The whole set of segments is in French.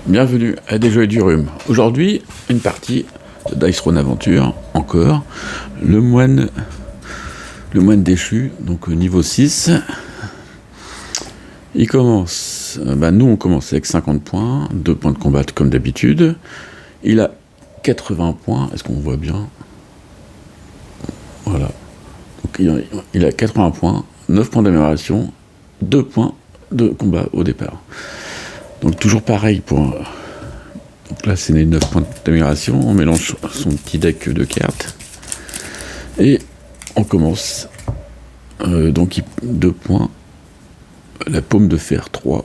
Bienvenue à Des Jeux et du Rhume. Aujourd'hui, une partie de Dice Throne Aventure, encore. Le moine déchu, donc niveau 6. Il commence, nous on commence avec 50 points, 2 points de combat comme d'habitude. Il a 80 points, est-ce qu'on voit bien? Voilà. Donc il a 80 points, 9 points d'amélioration, 2 points de combat au départ. Donc toujours pareil pour... Donc là c'est les 9 points d'amélioration, on mélange son petit deck de cartes. Et on commence. Donc 2 points. La paume de fer 3.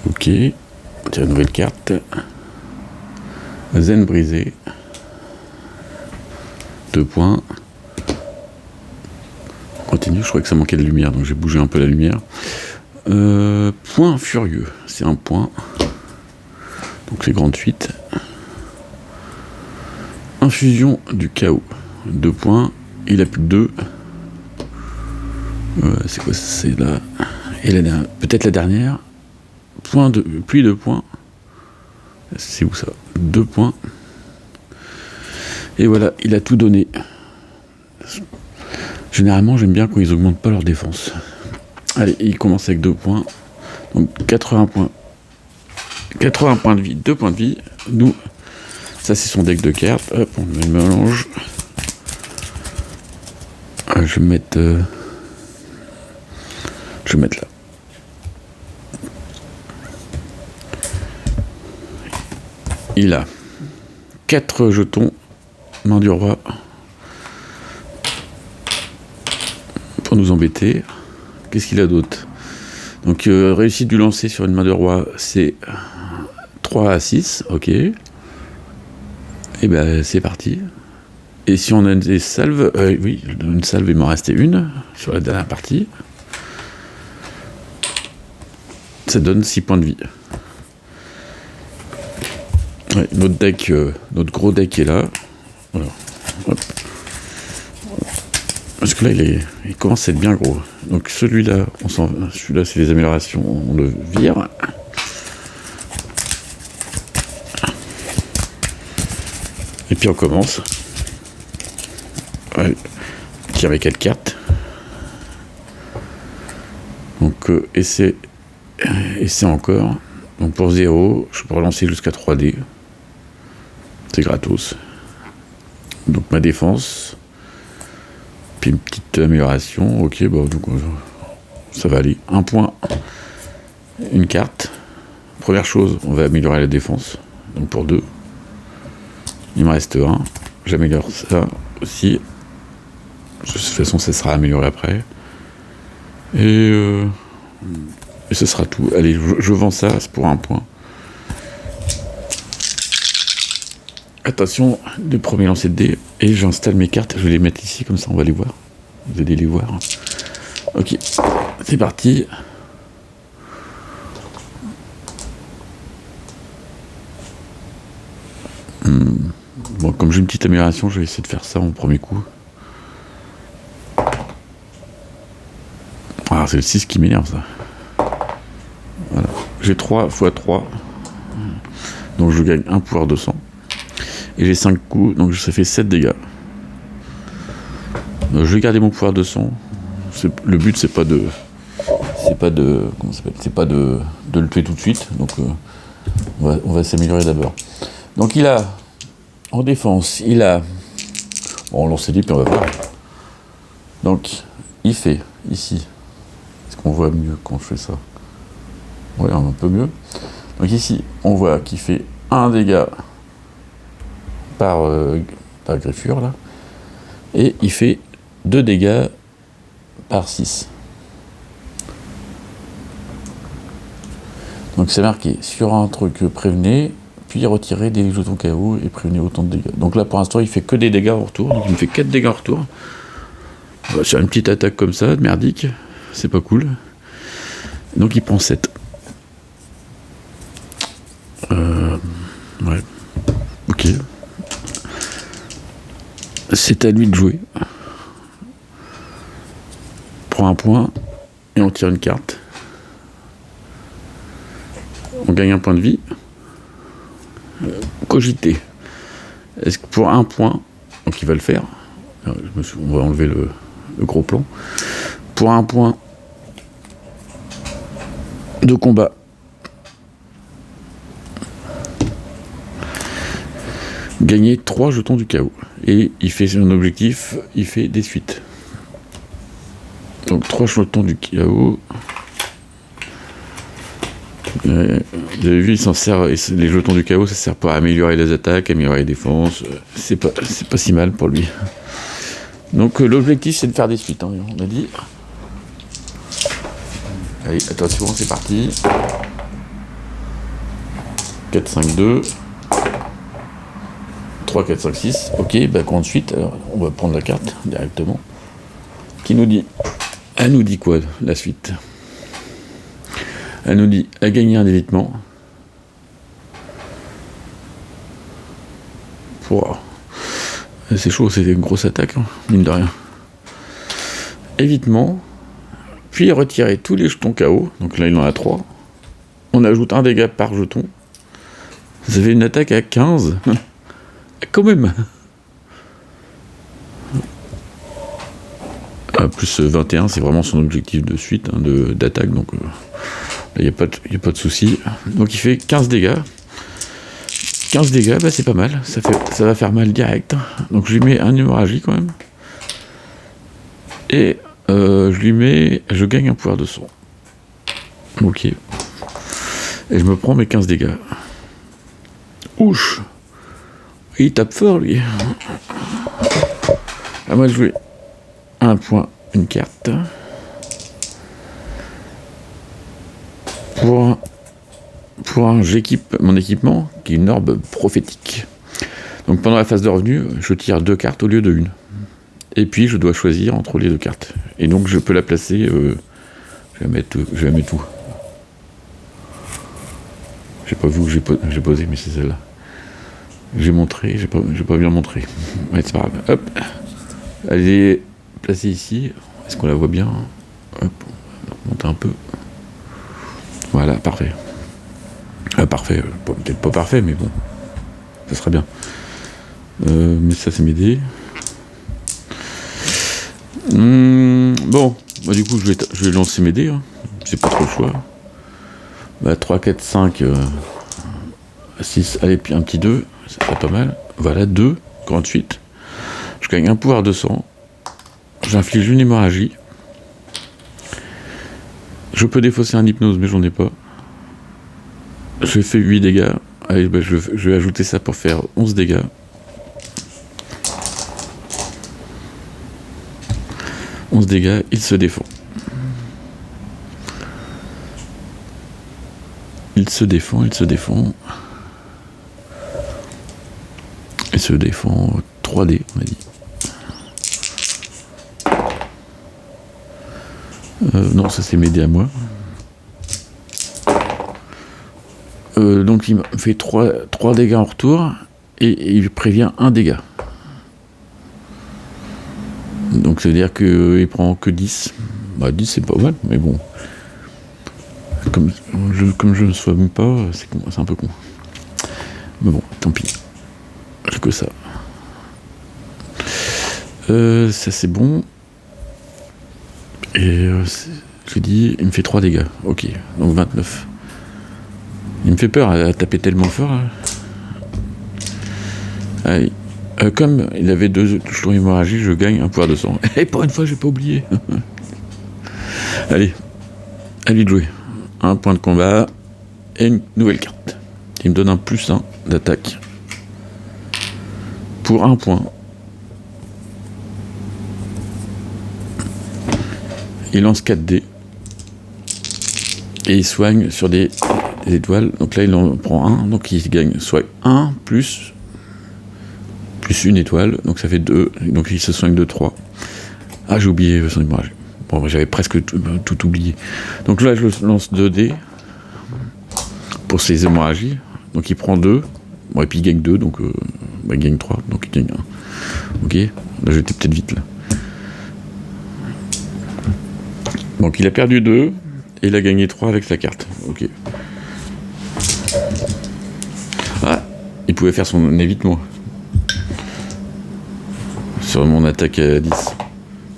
Ok. On tire une nouvelle carte. Zen brisé. 2 points. On continue, je crois que ça manquait de lumière, donc j'ai bougé un peu la lumière. Point furieux, c'est un point. Donc les grandes fuites. Infusion du chaos, 2 points. Il a plus que 2. C'est quoi? C'est là. Et peut-être la dernière. Pluie de points. C'est où ça? 2 points. Et voilà, il a tout donné. Généralement, j'aime bien quand ils augmentent pas leur défense. Allez, il commence avec 2 points. Donc 80 points. 80 points de vie, 2 points de vie. Nous, ça c'est son deck de cartes. Hop, on met le mélange. Je vais mettre là. Il a 4 jetons, main du roi, pour nous embêter. Qu'est-ce qu'il a d'autre? Donc réussite du lancer sur une main de roi, c'est 3 à 6, ok. Et ben c'est parti. Et si on a des salves, oui, une salve, il m'en restait une sur la dernière partie. Ça donne 6 points de vie. Ouais, notre gros deck est là. Voilà. Hop. Parce que là, il commence à être bien gros. Donc celui-là, celui-là, c'est les améliorations, on le vire. Et puis on commence. Ouais. Tirer 4 cartes. Donc essai encore. Donc pour 0, je peux relancer jusqu'à 3D. C'est gratos. Donc ma défense. Puis une petite amélioration. Ok, bon, donc ça va aller. 1 point. Une carte. Première chose, on va améliorer la défense. Donc pour 2. Il me reste 1. J'améliore ça aussi. De toute façon, ça sera amélioré après. Et ce sera tout. Allez, je vends ça, c'est pour 1 point. Attention, le premier lancer de dés. Et j'installe mes cartes, je vais les mettre ici, comme ça on va les voir. Vous allez les voir. Ok, c'est parti. Bon, comme j'ai une petite amélioration, je vais essayer de faire ça en premier coup. Ah, c'est le 6 qui m'énerve, ça. Voilà. J'ai 3 x 3. Donc je gagne 1 pouvoir de sang. Et j'ai 5 coups, donc ça fait 7 dégâts. Donc je vais garder mon pouvoir de sang. Le but, c'est pas de le tuer tout de suite. Donc on va s'améliorer d'abord. Donc il a, en défense, bon, on lance les dés, puis on va voir. Donc, il fait, ici, est-ce qu'on voit mieux quand je fais ça? Oui, un peu mieux. Donc ici, on voit qu'il fait 1 dégât par griffure, là. Et il fait 2 dégâts par 6. Donc c'est marqué sur un truc prévenez, puis retirer des jetons KO et prévenir autant de dégâts. Donc là pour l'instant il fait que des dégâts en retour, donc il me fait 4 dégâts en retour. Sur une petite attaque comme ça, merdique, c'est pas cool. Donc il prend 7. Ouais. Ok. C'est à lui de jouer. On prend 1 point et on tire une carte. On gagne un point de vie. Cogiter. Est-ce que pour un point, donc il va le faire, on va enlever le gros plan. Pour un point de combat, gagner 3 jetons du chaos. Et il fait son objectif, il fait des suites. Donc 3 jetons du chaos. Vous avez vu, il s'en sert, les jetons du chaos, ça sert pour améliorer les attaques, améliorer les défenses. C'est pas si mal pour lui. Donc l'objectif, c'est de faire des suites, hein, on a dit. Allez, attention, c'est parti. 4, 5, 2. 3, 4, 5, 6. Ok, bah compte suite. Alors, on va prendre la carte directement. Qui nous dit? Elle nous dit quoi, la suite? Elle nous dit à gagner un évitement. Wow. C'est chaud, c'est une grosse attaque, hein, mine de rien. Évitement. Puis retirer tous les jetons KO. Donc là, il en a 3. On ajoute un dégât par jeton. Vous avez une attaque à 15. Quand même. Plus 21, c'est vraiment son objectif de suite, hein, d'attaque. Donc il n'y a pas de souci. Donc il fait 15 dégâts. 15 dégâts, bah, c'est pas mal. Ça va faire mal direct. Donc je lui mets un hémorragie quand même. Et je gagne un pouvoir de sang. Ok. Et je me prends mes 15 dégâts. Ouch. Il tape fort, lui. À moi de jouer un point, une carte. J'équipe mon équipement, qui est une orbe prophétique. Donc pendant la phase de revenu, je tire 2 cartes au lieu de 1. Et puis je dois choisir entre les 2 cartes. Et donc je peux la placer. Je vais la mettre où? J'ai pas vu où j'ai posé, mais c'est celle-là. J'ai montré, j'ai pas bien montré. Ouais, c'est pas grave. Hop. Elle est placée ici. Est-ce qu'on la voit bien? Hop. On monte un peu. Voilà, parfait. Parfait. Peut-être pas parfait, mais bon. Ça serait bien. Mais ça, c'est mes dés. Bon. Bah, du coup, je vais lancer mes dés. Hein. C'est pas trop le choix. Bah, 3, 4, 5, 6. Allez, puis un petit 2. Ça serait pas mal. Voilà, 2. 48. Je gagne un pouvoir de sang. J'inflige une hémorragie. Je peux défausser un hypnose, mais j'en ai pas. J'ai fait 8 dégâts. Allez, bah, je vais ajouter ça pour faire 11 dégâts. Il se défend. Il se défend. Il se défend 3D, on a dit. Non, ça c'est m'aider à moi. Donc il me fait 3 dégâts en retour et il prévient 1 dégât. Donc ça veut dire qu'il prend que 10. Bah 10 c'est pas mal, mais bon. Comme je ne soigne pas, c'est un peu con. Mais bon, tant pis. J'ai que ça. Ça c'est bon. Et je dis, il me fait 3 dégâts. Ok, donc 29. Il me fait peur à taper tellement fort. Là. Allez. Comme il avait 2 jetons hémorragie, je gagne un pouvoir de sang. Et pour une fois, j'ai pas oublié. Allez, à lui de jouer. Un point de combat et une nouvelle carte. Il me donne un +1 d'attaque. Pour 1 point. Il lance 4 dés. Et il soigne sur des étoiles. Donc là, il en prend 1. Donc il gagne soit 1 plus une étoile. Donc ça fait 2. Donc il se soigne de 3. Ah, j'ai oublié son hémorragie. Bon, j'avais presque tout oublié. Donc là, je lance 2 dés pour ses hémorragies. Donc il prend 2. Bon, et puis il gagne 2. Donc il gagne 3. Donc il gagne 1. Ok. Là, j'étais peut-être vite là. Donc il a perdu 2 et il a gagné 3 avec sa carte. Ok. Ah, il pouvait faire son évitement. Sur mon attaque à 10.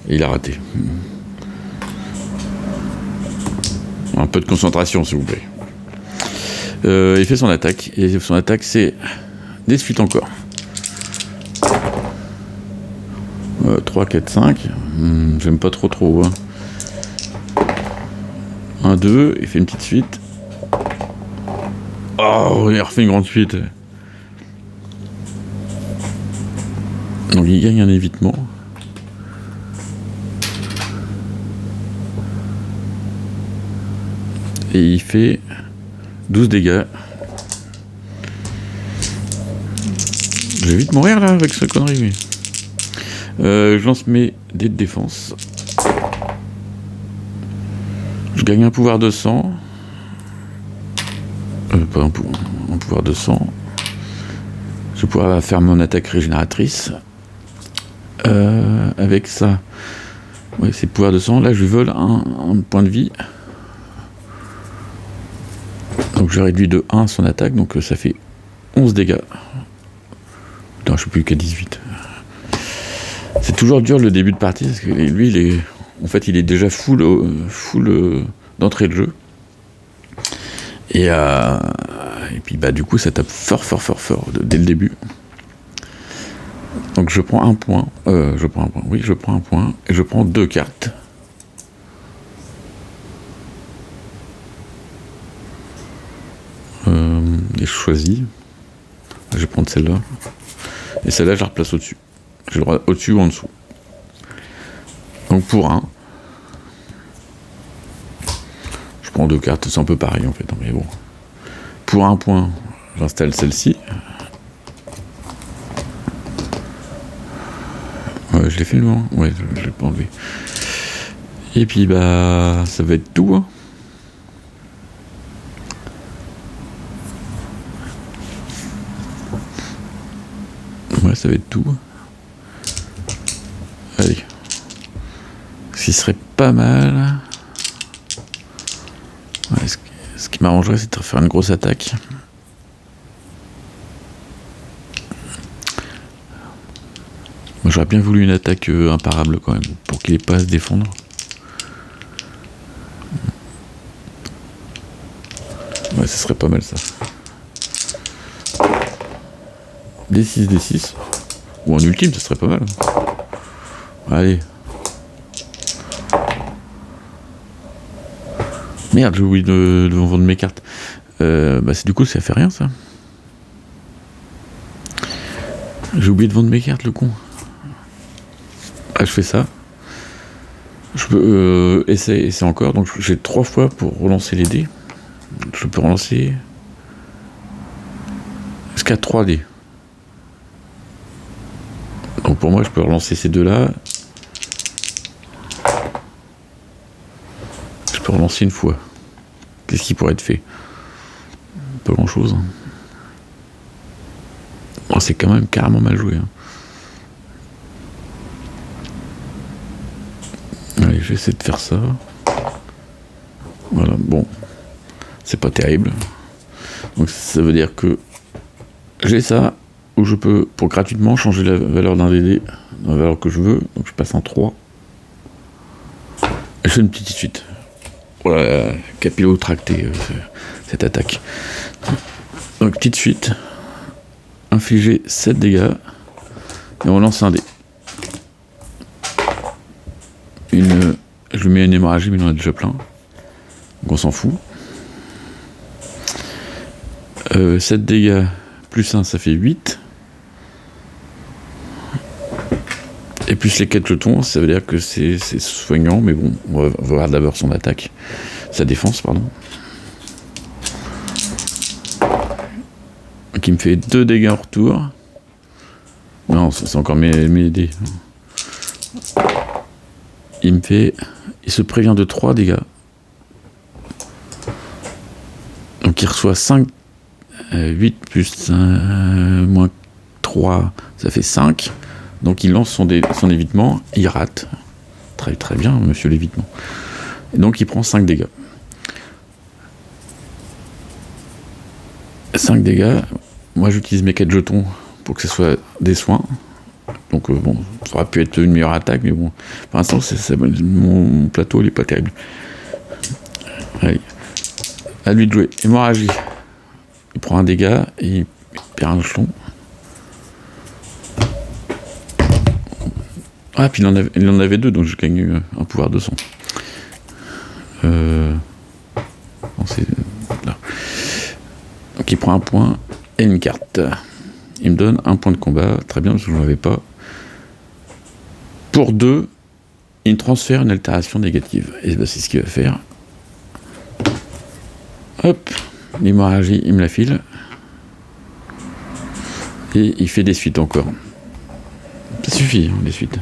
Et il a raté. Un peu de concentration, s'il vous plaît. Il fait son attaque. Et son attaque, c'est des suites encore. 3, 4, 5. J'aime pas trop. Hein. 1, 2. Il fait une petite suite. Oh, il a refait une grande suite. Donc il gagne un évitement. Et il fait 12 dégâts. Je vais vite mourir là avec ce connerie. Je lance mes dés de défense. Je gagne un pouvoir de sang. Pas un pouvoir de sang. Je pourrais faire mon attaque régénératrice. Avec ça. Ouais, c'est pouvoir de sang. Là, je lui vole un point de vie. Donc, je réduis de 1 son attaque. Donc, ça fait 11 dégâts. Putain, je suis plus qu'à 18. C'est toujours dur le début de partie. Parce que lui, il est déjà full d'entrée de jeu. Et puis, du coup, ça tape fort dès le début. Donc je prends un point. Je prends un point. Et je prends 2 cartes. Et je choisis. Je vais prendre celle-là. Et celle-là, je la replace au-dessus. J'ai le droit au-dessus ou en dessous. Donc pour 1. Je prends 2 cartes. C'est un peu pareil en fait. Mais bon. Pour 1 point, j'installe celle-ci. Je l'ai fait le moment. Ouais, je l'ai pas enlevé. Et puis ça va être tout. Hein. Ouais, ça va être tout. Allez. Ce qui serait pas mal. Ouais, ce qui m'arrangerait, c'est de faire une grosse attaque. Moi, j'aurais bien voulu une attaque imparable quand même, pour qu'il ait pas à se défendre. Ouais, ce serait pas mal ça. D6. Ou en ultime, ce serait pas mal. Allez. Merde, j'ai oublié de vendre mes cartes. Du coup, ça fait rien ça. J'ai oublié de vendre mes cartes, le con. Ah, je fais ça. Je peux essayer encore. Donc j'ai 3 fois pour relancer les dés. Je peux relancer jusqu'à 3 dés. Donc pour moi, je peux relancer ces deux-là. Je peux relancer une fois. Qu'est-ce qui pourrait être fait? Pas grand-chose. Oh, c'est quand même carrément mal joué. Hein. Allez, je vais essayer de faire ça. Voilà, bon. C'est pas terrible. Donc ça veut dire que j'ai ça, où je peux, pour gratuitement, changer la valeur d'un dé dans la valeur que je veux. Donc je passe en 3. Et je fais une petite suite. Voilà, capillotracté, cette attaque. Donc petite suite. Infliger 7 dégâts. Et on lance un dé. Je lui mets une hémorragie, mais il en a déjà plein. Donc on s'en fout. 7 dégâts plus 1, ça fait 8. Et plus les 4 jetons, ça veut dire que c'est soignant, mais bon, on va voir d'abord son attaque. Sa défense, pardon. Qui me fait 2 dégâts en retour. Non, c'est encore mes dés. Il se prévient de 3 dégâts. Donc il reçoit 5, 8 plus moins 3, ça fait 5. Donc il lance son évitement, il rate. Très très bien, monsieur l'évitement. Et donc il prend 5 dégâts. 5 dégâts. Moi j'utilise mes 4 jetons pour que ce soit des soins. Donc bon, ça aurait pu être une meilleure attaque, mais bon, pour l'instant mon plateau il est pas terrible. Allez, à lui de jouer. Hémorragie. Il prend un dégât et il perd un jeton. Ah, puis il en avait 2, donc je gagne un pouvoir de sang. Non, c'est là. Donc il prend un point et une carte. Il me donne un point de combat, très bien, parce que je n'en avais pas. Pour 2, il me transfère une altération négative. Et ben, c'est ce qu'il va faire. Hop, l'hémorragie, il me la file. Et il fait des suites encore. Ça suffit, hein, les suites.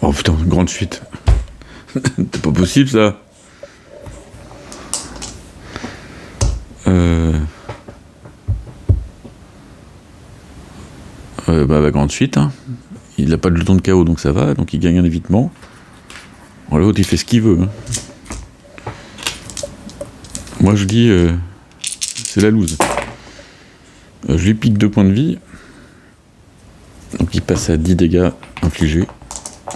Oh putain, une grande suite. C'est pas possible ça. La grande suite. Hein. Il n'a pas de jeton de chaos, donc ça va. Donc il gagne un évitement. Bon, l'autre, il fait ce qu'il veut. Hein. Moi, je dis... c'est la loose. Je lui pique 2 points de vie. Donc il passe à 10 dégâts infligés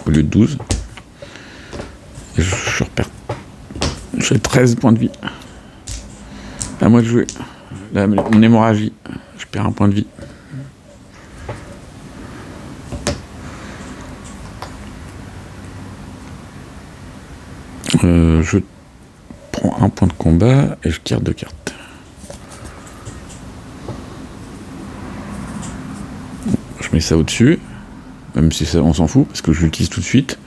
au lieu de 12. Et je repère. J'ai 13 points de vie. À moi de jouer. Là, mon hémorragie. Je perds un point de vie. Je prends un point de combat et je tire 2 cartes. Je mets ça au-dessus, même si ça, on s'en fout, parce que je l'utilise tout de suite.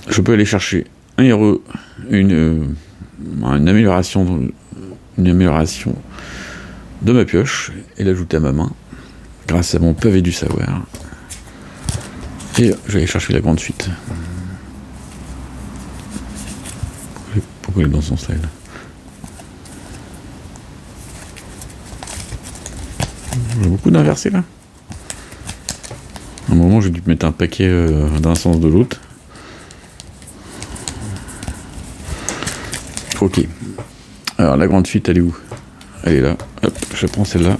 Je peux aller chercher un héros, une amélioration de ma pioche et l'ajouter à ma main, grâce à mon pavé du savoir. Et je vais aller chercher la grande suite. Pourquoi il est dans son style? J'ai beaucoup d'inversés là. À un moment, j'ai dû mettre un paquet d'un sens de l'autre. Ok. Alors, la grande suite, elle est où? Elle est là. Hop, je prends celle-là.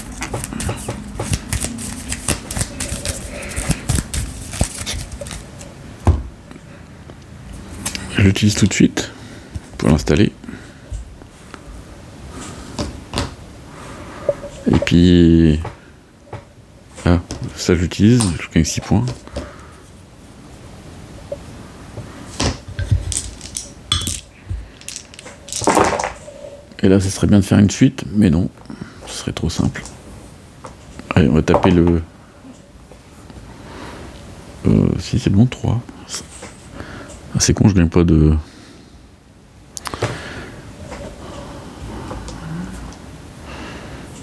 Je l'utilise tout de suite pour l'installer. Et puis... Ah, ça j'utilise, je gagne 6 points. Et là, ça serait bien de faire une suite, mais non, ce serait trop simple. Allez, on va taper le... si c'est bon, 3. Ah, c'est con, je gagne pas de...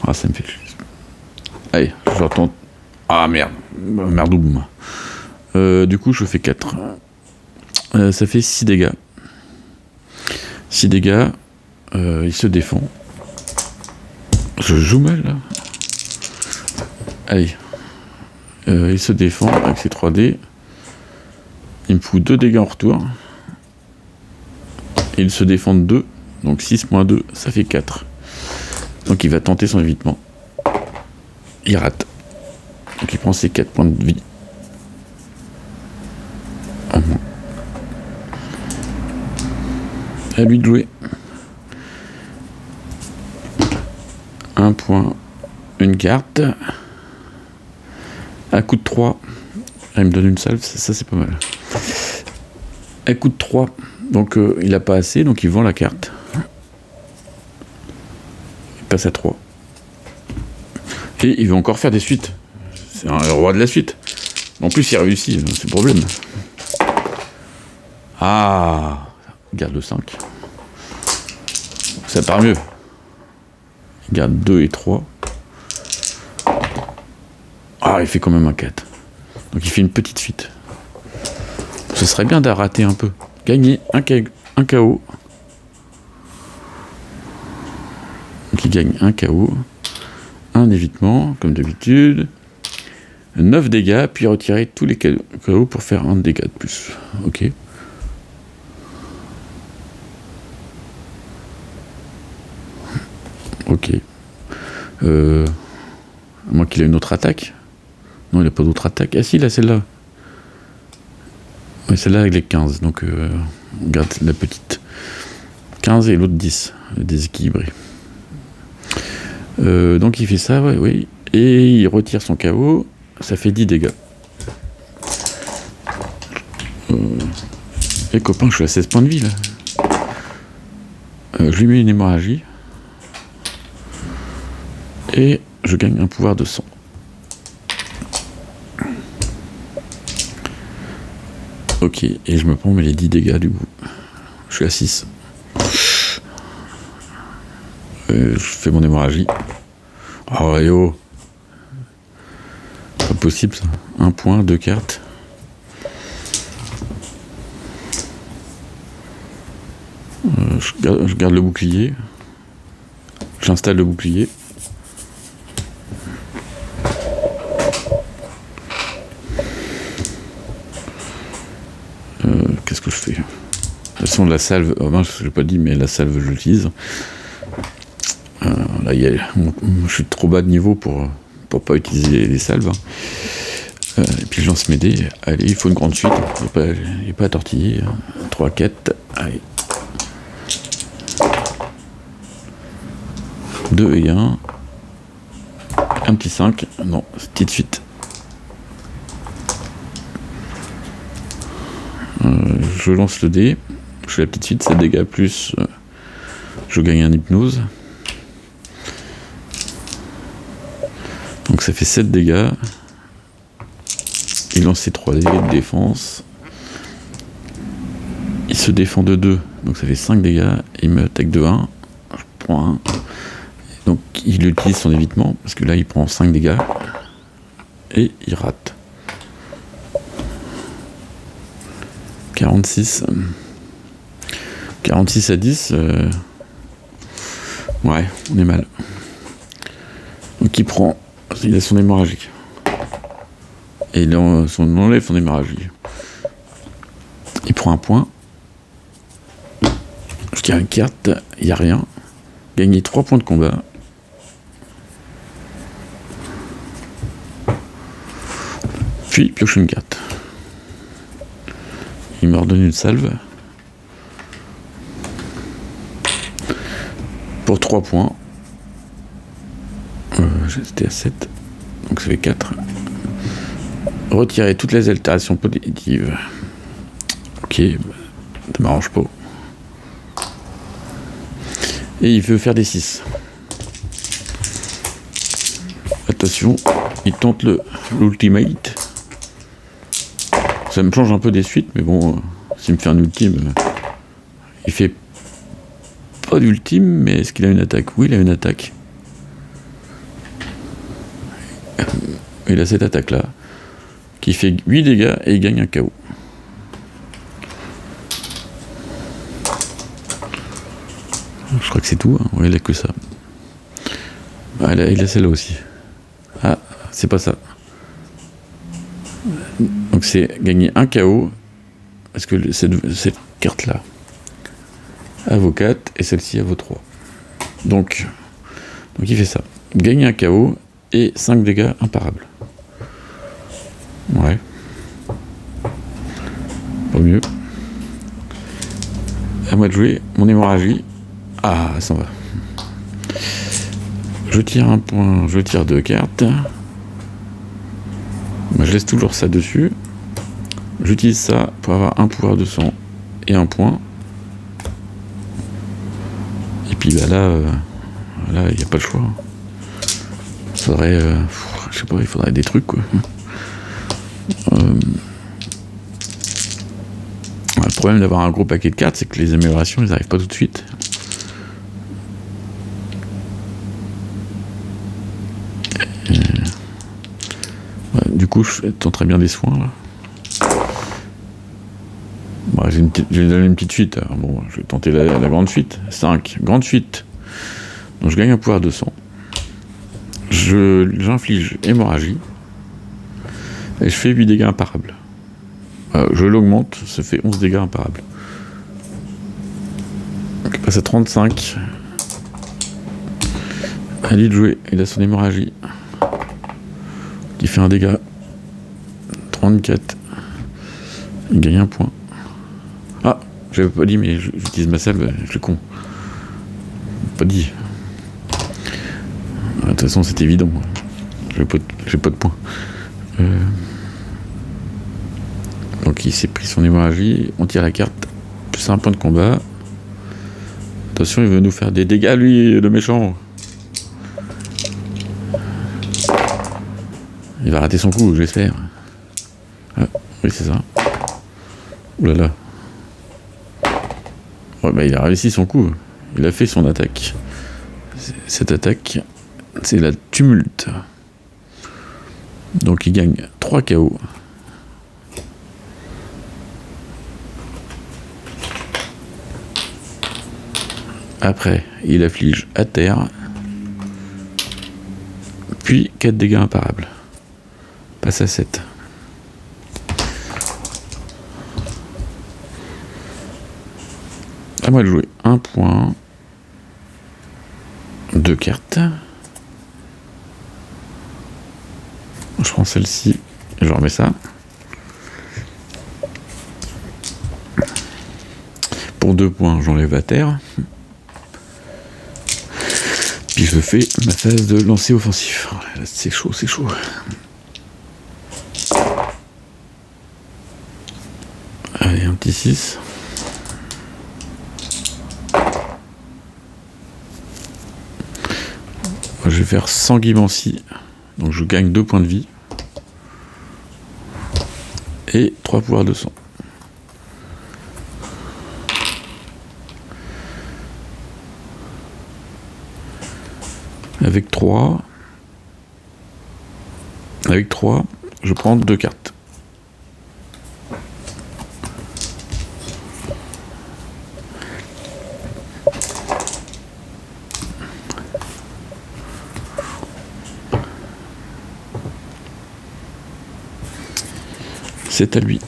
Ah, ça me fait... Allez, je retente. Ah, merde. Merdoum. Du coup, je fais 4. Ça fait 6 dégâts. 6 dégâts. Il se défend. Je joue mal, là. Allez. Il se défend avec ses 3D. Il me fout 2 dégâts en retour. Et il se défend de 2. Donc 6 moins 2, ça fait 4. Donc il va tenter son évitement. Il rate. Donc il prend ses 4 points de vie. En moins. À lui de jouer. 1 point. Une carte. À coup de 3. Il me donne une salve, ça c'est pas mal. À coup de 3. Donc il a pas assez, donc il vend la carte. Il passe à 3. Et il veut encore faire des suites. C'est un roi de la suite. En plus, il réussit, c'est le problème. Ah, garde le 5. Ça part mieux. Il garde 2 et 3. Ah, il fait quand même un 4. Donc il fait une petite suite. Ce serait bien d'arrêter un peu. Gagner un KO. Donc il gagne un KO. Un évitement, comme d'habitude. 9 dégâts, puis retirer tous les KO pour faire un dégât de plus. Ok. Ok. À moins qu'il ait une autre attaque. Non, il n'a pas d'autre attaque. Ah si, là, celle-là. Oui, celle-là avec les 15. Donc, on garde la petite. 15 et l'autre 10. Déséquilibré. Donc, il fait ça, ouais, oui. Et il retire son KO. Ça fait 10 dégâts. Et copain, je suis à 16 points de vie, là. Je lui mets une hémorragie. Et je gagne un pouvoir de sang. Ok, et je me prends les 10 dégâts du coup. Je suis à 6. Je fais mon hémorragie. Oh, et oh. Pas possible ça. 1 point, 2 cartes. Je garde le bouclier. J'installe le bouclier. Qu'est-ce que je fais? De toute façon, la salve, je l'ai pas dit, mais la salve, je l'utilise. Là, je suis trop bas de niveau pour pas utiliser les salves. Et puis je lance mes dés. Allez, il faut une grande suite. Il n'y a pas à tortiller. 3, 4. Allez. 2 et 1. Un petit 5. Non, petite suite. Je lance le dé. Je fais la petite suite, 7 dégâts plus. Je gagne un hypnose. Donc ça fait 7 dégâts. Il lance ses 3 dés de défense. Il se défend de 2. Donc ça fait 5 dégâts. Il me attaque de 1. Je prends 1. Donc il utilise son évitement. Parce que là il prend 5 dégâts. Et il rate. 46. 46 à 10. Ouais, on est mal. Donc il a son hémorragie. Et on enlève son hémorragie. Il prend un point. Je tire une carte, il n'y a rien. Gagner 3 points de combat. Puis pioche une carte. Il me redonne une salve. Pour 3 points. J'étais à 7. Donc ça fait 4. Retirer toutes les altérations positives. Ok, ça m'arrange pas. Et il veut faire des 6. Attention, il tente l'ultimate. Ça me change un peu des suites, mais bon, s'il me fait un ultime, il fait pas d'ultime, mais est-ce qu'il a une attaque? Oui, il a une attaque. Il a cette attaque-là, qui fait 8 dégâts et il gagne un KO. Je crois que c'est tout, hein. Ouais, il a que ça. Ah, il a celle-là aussi. Ah, c'est pas ça. Donc c'est gagner un KO, parce que cette carte-là à vos 4 et celle-ci à vos 3. Donc il fait ça. Gagner un KO et 5 dégâts imparables. Ouais. Pas mieux. À moi de jouer mon hémorragie. Ah, ça va. Je tire un point, je tire 2 cartes. Bah, je laisse toujours ça dessus. J'utilise ça pour avoir un pouvoir de sang et un point. Et puis bah là, il n'y a pas le choix. Faudrait, je sais pas, il faudrait des trucs quoi. Le problème d'avoir un gros paquet de cartes, c'est que les améliorations, ils n'arrivent pas tout de suite. Du coup, je tenterai bien des soins là. Bon, j'ai donné une petite suite. Alors bon, je vais tenter la grande suite. 5, grande suite. Donc je gagne un pouvoir de sang. J'inflige hémorragie. Et je fais 8 dégâts imparables. Je l'augmente, ça fait 11 dégâts imparables. Donc je passe à 35. À lui de jouer, il a son hémorragie. Il fait un dégât. 34. Il gagne un point. Ah, j'avais pas dit, mais j'utilise ma salve, je suis con. Pas dit. De toute façon, c'est évident. J'ai pas de points. Donc il s'est pris son hémorragie. On tire la carte. Plus un point de combat. Attention, il veut nous faire des dégâts, lui, le méchant. Il va rater son coup, j'espère. Ah, oui, c'est ça. Ouh là là. Ouais, bah, il a réussi son coup. Il a fait son attaque. Cette attaque, c'est la tumulte. Donc il gagne 3 KO. Après, il afflige à terre. Puis 4 dégâts imparables. Passe à 7. À moi de jouer 1 point. 2 cartes. Je prends celle-ci et je remets ça. Pour 2 points, j'enlève à terre. Puis je fais ma phase de lancer offensif. Là, c'est chaud, c'est chaud. Allez, un petit 6. Je vais faire sanguimancie. Donc je gagne 2 points de vie. Et 3 pouvoirs de sang. Avec 3, je prends 2 cartes. C'est à lui.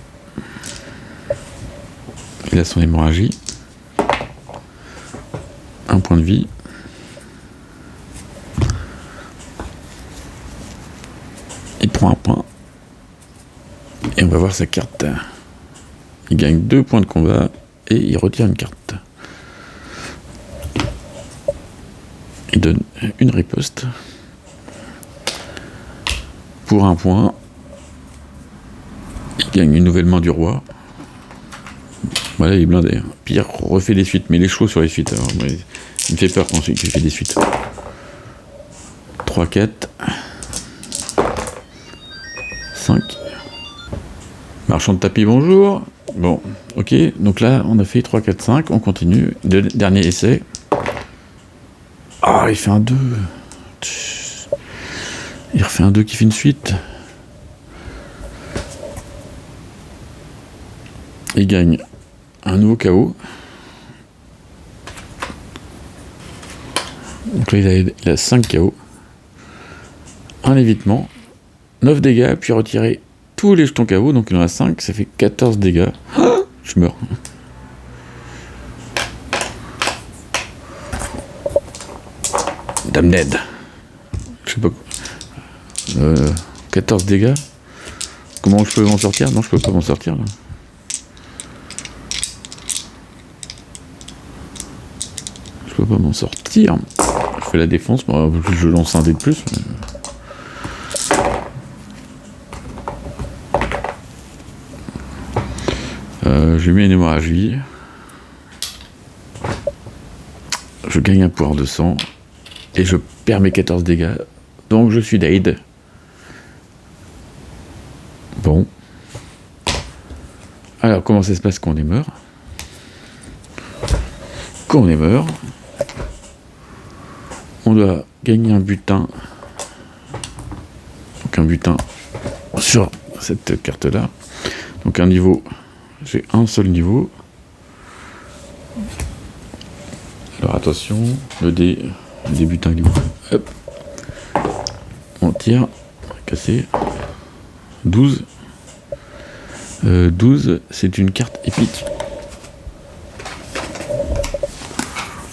Il a son hémorragie. 1 point de vie. Il prend un point. Et on va voir sa carte. Il gagne 2 points de combat et il retire une carte. Il donne une riposte. Pour 1 point. Il gagne une nouvelle main du roi. Voilà, il est blindé. Puis il refait des suites, mais il est chaud sur les suites. Alors, il me fait peur quand il fait des suites. 3, 4. 5. Marchand de tapis, bonjour. Bon, ok. Donc là, on a fait 3, 4, 5. On continue. Dernier essai. Ah, il fait un 2. Il refait un 2 qui fait une suite. Il gagne un nouveau KO. Donc là, il a 5 KO. Un évitement. 9 dégâts, puis retirer tous les jetons KO, donc il en a 5, ça fait 14 dégâts. Je meurs. Dame Ned. Je sais pas quoi. 14 dégâts. Comment je peux m'en sortir? Non, je peux pas m'en sortir là. Je peux pas m'en sortir. Je fais la défense, moi, je lance un dé de plus. Je mets une hémorragie. Je gagne un pouvoir de sang. Et je perds mes 14 dégâts. Donc je suis dead. Bon. Alors comment ça se passe quand on est mort? Quand on est mort, on doit gagner un butin. Donc un butin sur cette carte-là. Donc un niveau... J'ai un seul niveau. Alors attention, le butins il est où? Hop. On tire. Cassé. 12. 12, c'est une carte épique.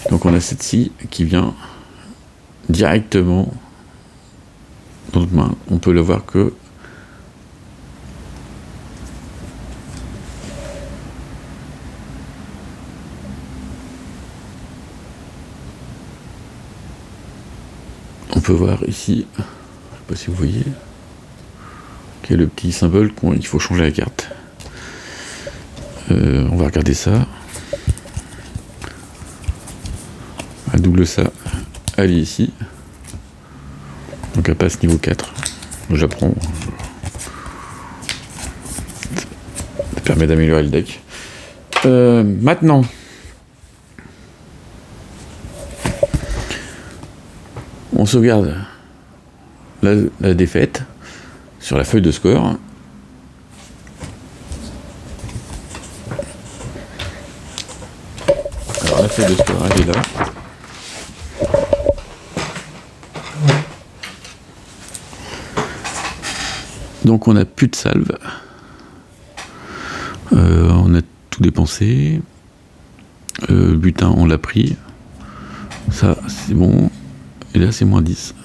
Donc on a cette-ci qui vient directement dans notre main. On peut le voir que on peut voir ici, je ne sais pas si vous voyez, qu'il y a le petit symbole qu'il faut changer la carte. On va regarder ça. À double ça, elle est ici. Donc elle passe niveau 4. J'apprends. Ça permet d'améliorer le deck. Maintenant. On sauvegarde la défaite sur la feuille de score. Alors la feuille de score, elle est là. Donc on n'a plus de salve. On a tout dépensé. Le butin, on l'a pris. Ça, c'est bon. Et là, c'est moins 10.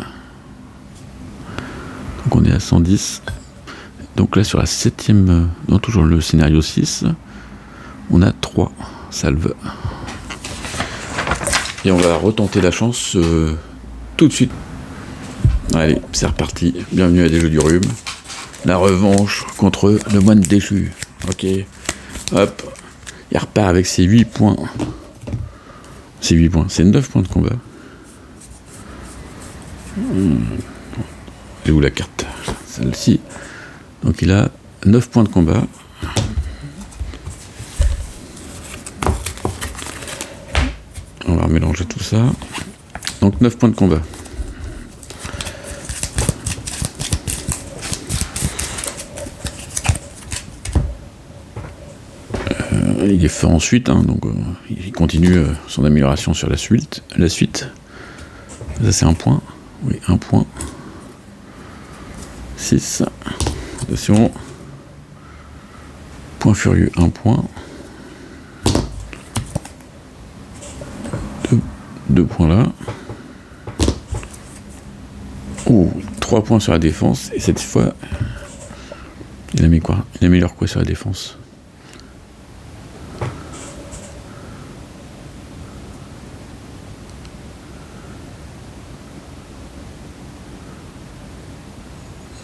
Donc on est à 110. Donc là, sur la 7ème, dans toujours le scénario 6, on a 3 salves. Et on va retenter la chance tout de suite. Allez, c'est reparti. Bienvenue à des Jeux du Rhume. La revanche contre le moine déchu. Ok. Hop. Il repart avec ses 8 points. C'est 8 points. C'est 9 points de combat. Et où la carte? Celle-ci. Donc il a 9 points de combat. On va mélanger tout ça. Donc 9 points de combat. Il est fait ensuite, hein, donc il continue son amélioration sur la suite. Ça c'est un point. Oui, un point. 6. Attention. Point furieux, un point. 2 points là. Oh, 3 points sur la défense. Et cette fois, il a mis quoi? Il améliore quoi sur la défense?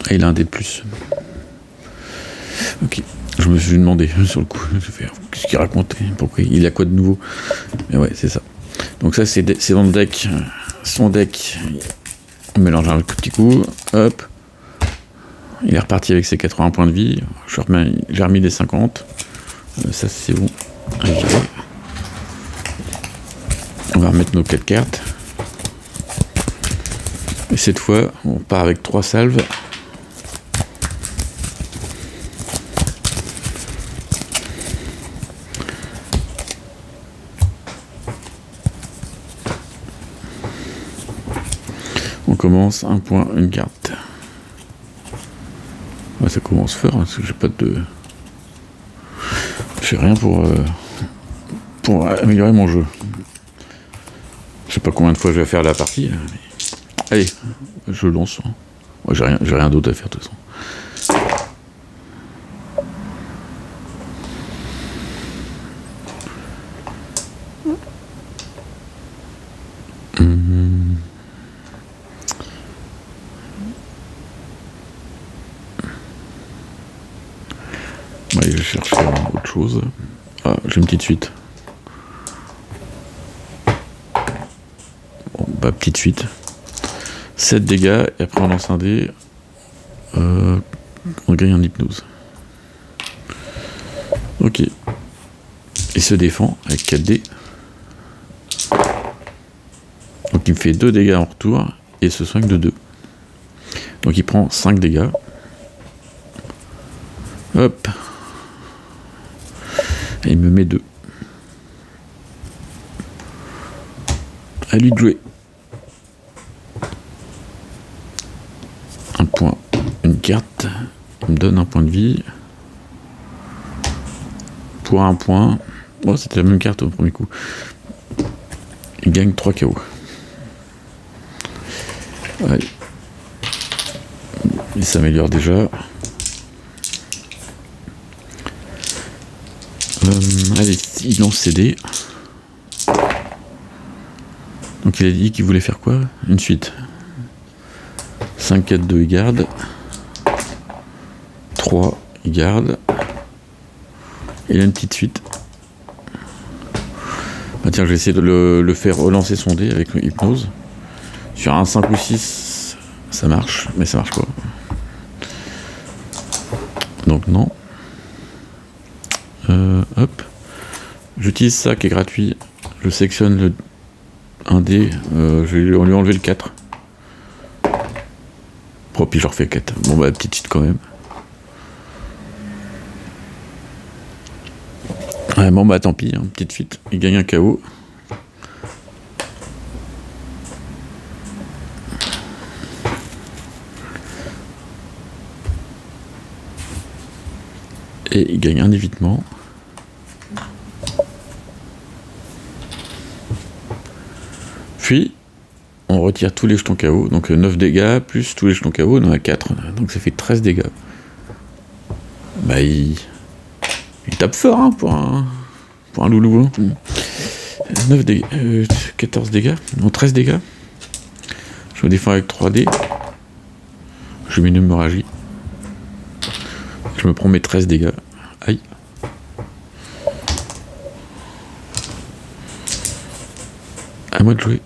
Ah, il a un dé de plus. Ok. Je me suis demandé sur le coup. Qu'est-ce qu'il racontait? Pourquoi il a quoi de nouveau? Mais ouais, c'est ça. Donc ça, c'est dans le deck. Son deck. On mélange un petit coup. Hop. Il est reparti avec ses 80 points de vie. J'ai remis les 50. Ça, c'est bon. On va remettre nos 4 cartes. Et cette fois, on part avec 3 salves. On commence un point, une carte. Ouais, ça commence fort, hein, parce que j'ai pas de... Je fais rien pour améliorer mon jeu. Je sais pas combien de fois je vais faire la partie. Mais... Allez, je lance. Ouais, j'ai rien d'autre à faire de toute façon. Allez, je vais chercher autre chose. Ah, j'ai une petite suite. Bon, bah, petite suite. 7 dégâts, et après on lance un dé. On gagne en hypnose. Ok. Il se défend avec 4 dés. Donc il me fait 2 dégâts en retour, et se soigne de 2. Donc il prend 5 dégâts. Hop. Et il me met 2. À lui de jouer. Un point, une carte. Il me donne un point de vie. Pour un point. Bon, c'était la même carte au premier coup. Il gagne 3 KO. Ouais. Il s'améliore déjà. Allez, il lance ses dés. Donc il a dit qu'il voulait faire quoi? Une suite. 5, 4, 2, il garde. 3, il garde. Il a une petite suite. Bah tiens, je vais essayer de le faire relancer son dé avec hypnose. Sur un 5 ou 6, ça marche, mais ça marche pas. Donc non. Hop. J'utilise ça qui est gratuit. Je sélectionne le 1 dé. Je vais lui enlever le 4. Bon, puis je refais 4. Bon bah petite suite quand même. Ouais, bon bah tant pis, hein, petite fuite. Il gagne un KO. Et il gagne un évitement. Puis, on retire tous les jetons KO. Donc 9 dégâts, plus tous les jetons KO, on en a 4. Donc ça fait 13 dégâts. Bah il tape fort hein, pour un loulou. Hein. 9 dégâts, 14 dégâts, non 13 dégâts. Je me défends avec 3 dés. Je mets une hémorragie. Je me prends mes 13 dégâts. Aïe. À moi de jouer.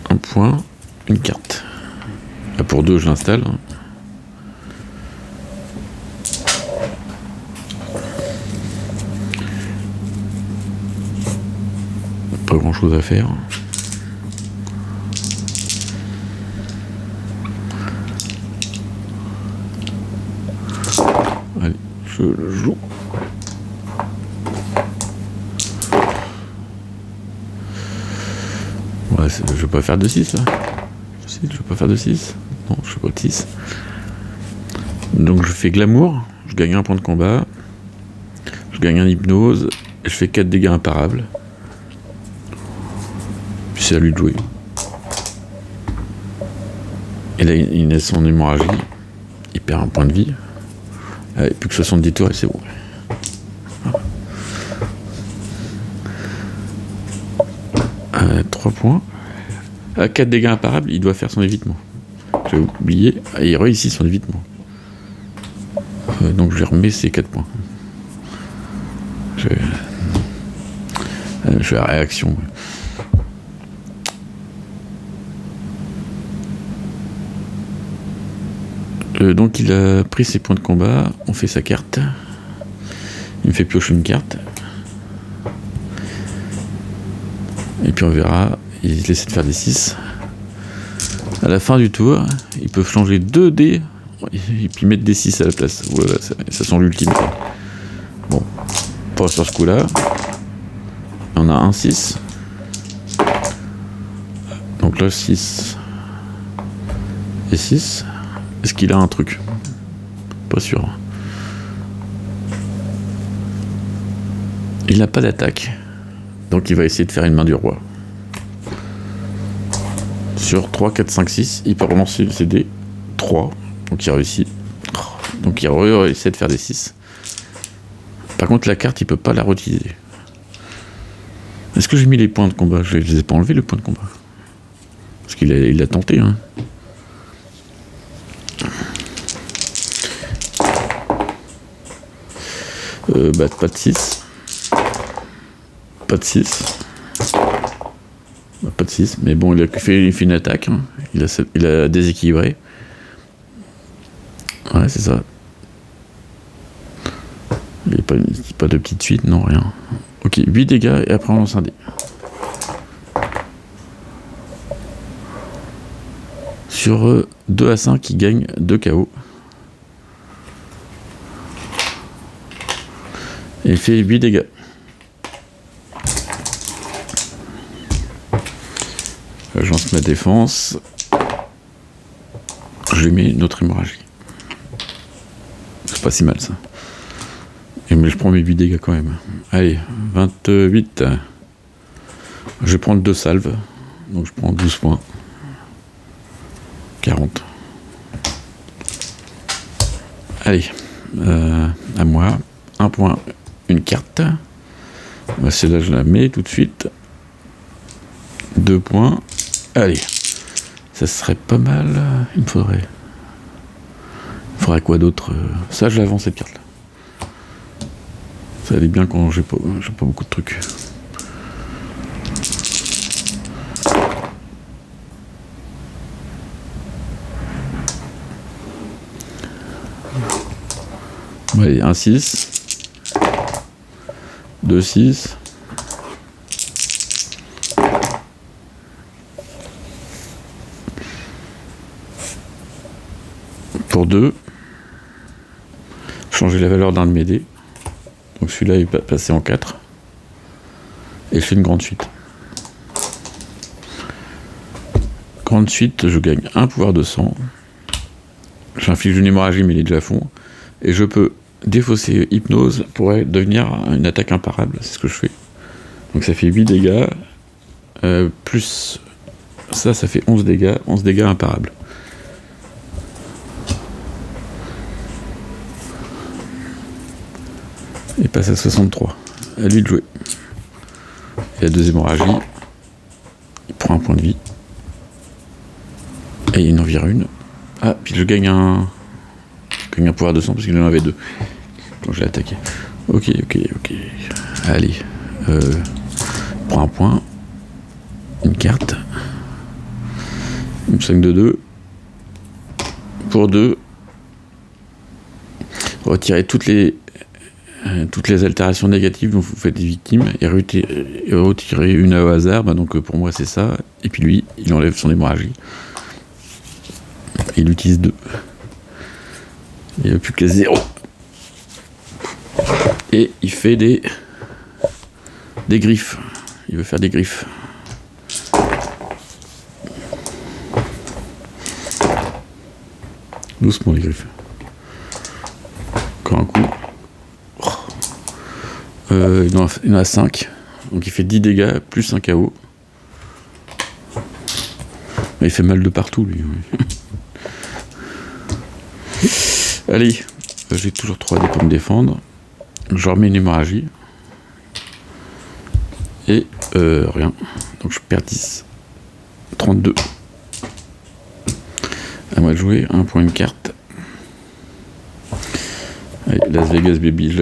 Un point, une carte. Là pour 2, je l'installe. Pas grand chose à faire. Allez, je le joue. Ouais, je vais pas faire de 6 là. Je vais pas faire de 6. Non, je fais pas de 6. Donc je fais glamour, je gagne un point de combat, je gagne un hypnose, et je fais 4 dégâts imparables. Puis c'est à lui de jouer. Et là il laisse son hémorragie, il perd un point de vie. Allez, plus que 70 tours et c'est bon. 3 points. À 4 dégâts imparables, il doit faire son évitement. J'ai oublié. Il réussit son évitement. Donc je lui remets ses 4 points. Je fais la réaction. Donc il a pris ses points de combat. On fait sa carte. Il me fait piocher une carte. Et puis on verra. Il essaie de faire des 6. À la fin du tour, ils peuvent changer 2 dés et puis mettre des 6 à la place. Voilà, ça sent l'ultime. Bon, pas sur ce coup-là. On a un 6. Donc là, 6 et 6. Est-ce qu'il a un truc? Pas sûr. Il n'a pas d'attaque. Donc il va essayer de faire une main du roi. Sur 3, 4, 5, 6, il peut relancer ses dés. 3, donc il réussit. Donc il essaie de faire des 6. Par contre, la carte, il peut pas la réutiliser. Est-ce que j'ai mis les points de combat? Je les ai pas enlevés, le point de combat. Parce qu'il a tenté. Hein. Pas de 6. Pas de 6. Pas de 6, mais bon, il fait une attaque. Hein. Il a déséquilibré. Ouais, c'est ça. Il n'y a pas de petite suite, non, rien. Ok, 8 dégâts et après on lance un dé. Sur 2 à 5, il gagne 2 KO. Et il fait 8 dégâts. Je lance ma défense. Je lui mets une autre hémorragie. C'est pas si mal ça. Mais je prends mes 8 dégâts quand même. Allez, 28. Je vais prendre 2 salves. Donc je prends 12 points. 40. Allez, à moi. 1 point, une carte. Celle-là, je la mets tout de suite. 2 points. Allez. Ça serait pas mal. Il me faudrait quoi d'autre? Ça, je l'avance, cette carte-là. Ça allait bien quand j'ai pas beaucoup de trucs. Allez, 1 6. 2 6. Pour 2. Changer la valeur d'un de mes dés. Donc celui-là est passé en 4. Et je fais une grande suite. Grande suite, je gagne un pouvoir de sang. J'inflige une hémorragie, mais il est déjà à fond. Et je peux défausser hypnose pour devenir une attaque imparable. C'est ce que je fais. Donc ça fait 8 dégâts. Plus ça fait 11 dégâts. 11 dégâts imparables. Il passe à 63. À lui de jouer. Il a 2 hémorragies. Il prend un point de vie. Et il en vire une. Ah, puis je gagne un pouvoir de sang parce qu'il en avait 2 quand je l'ai attaqué. Ok. Allez. Prends un point. Une carte. Une 5 de 2. Pour 2. Retirez toutes les altérations négatives dont vous faites des victimes et retirer une au hasard. Donc pour moi c'est ça. Et puis lui, il enlève son hémorragie. Il utilise 2. Il n'a plus que 0. Et il fait des griffes. Il veut faire des griffes. Doucement les griffes. Encore un coup. Il en a 5. Donc il fait 10 dégâts plus un KO. Mais il fait mal de partout lui. Allez, j'ai toujours 3 dés pour me défendre. Je remets une hémorragie. Et rien. Donc je perds 10. 32. À moi de jouer. 1 point, une carte. Allez, Las Vegas Baby. Je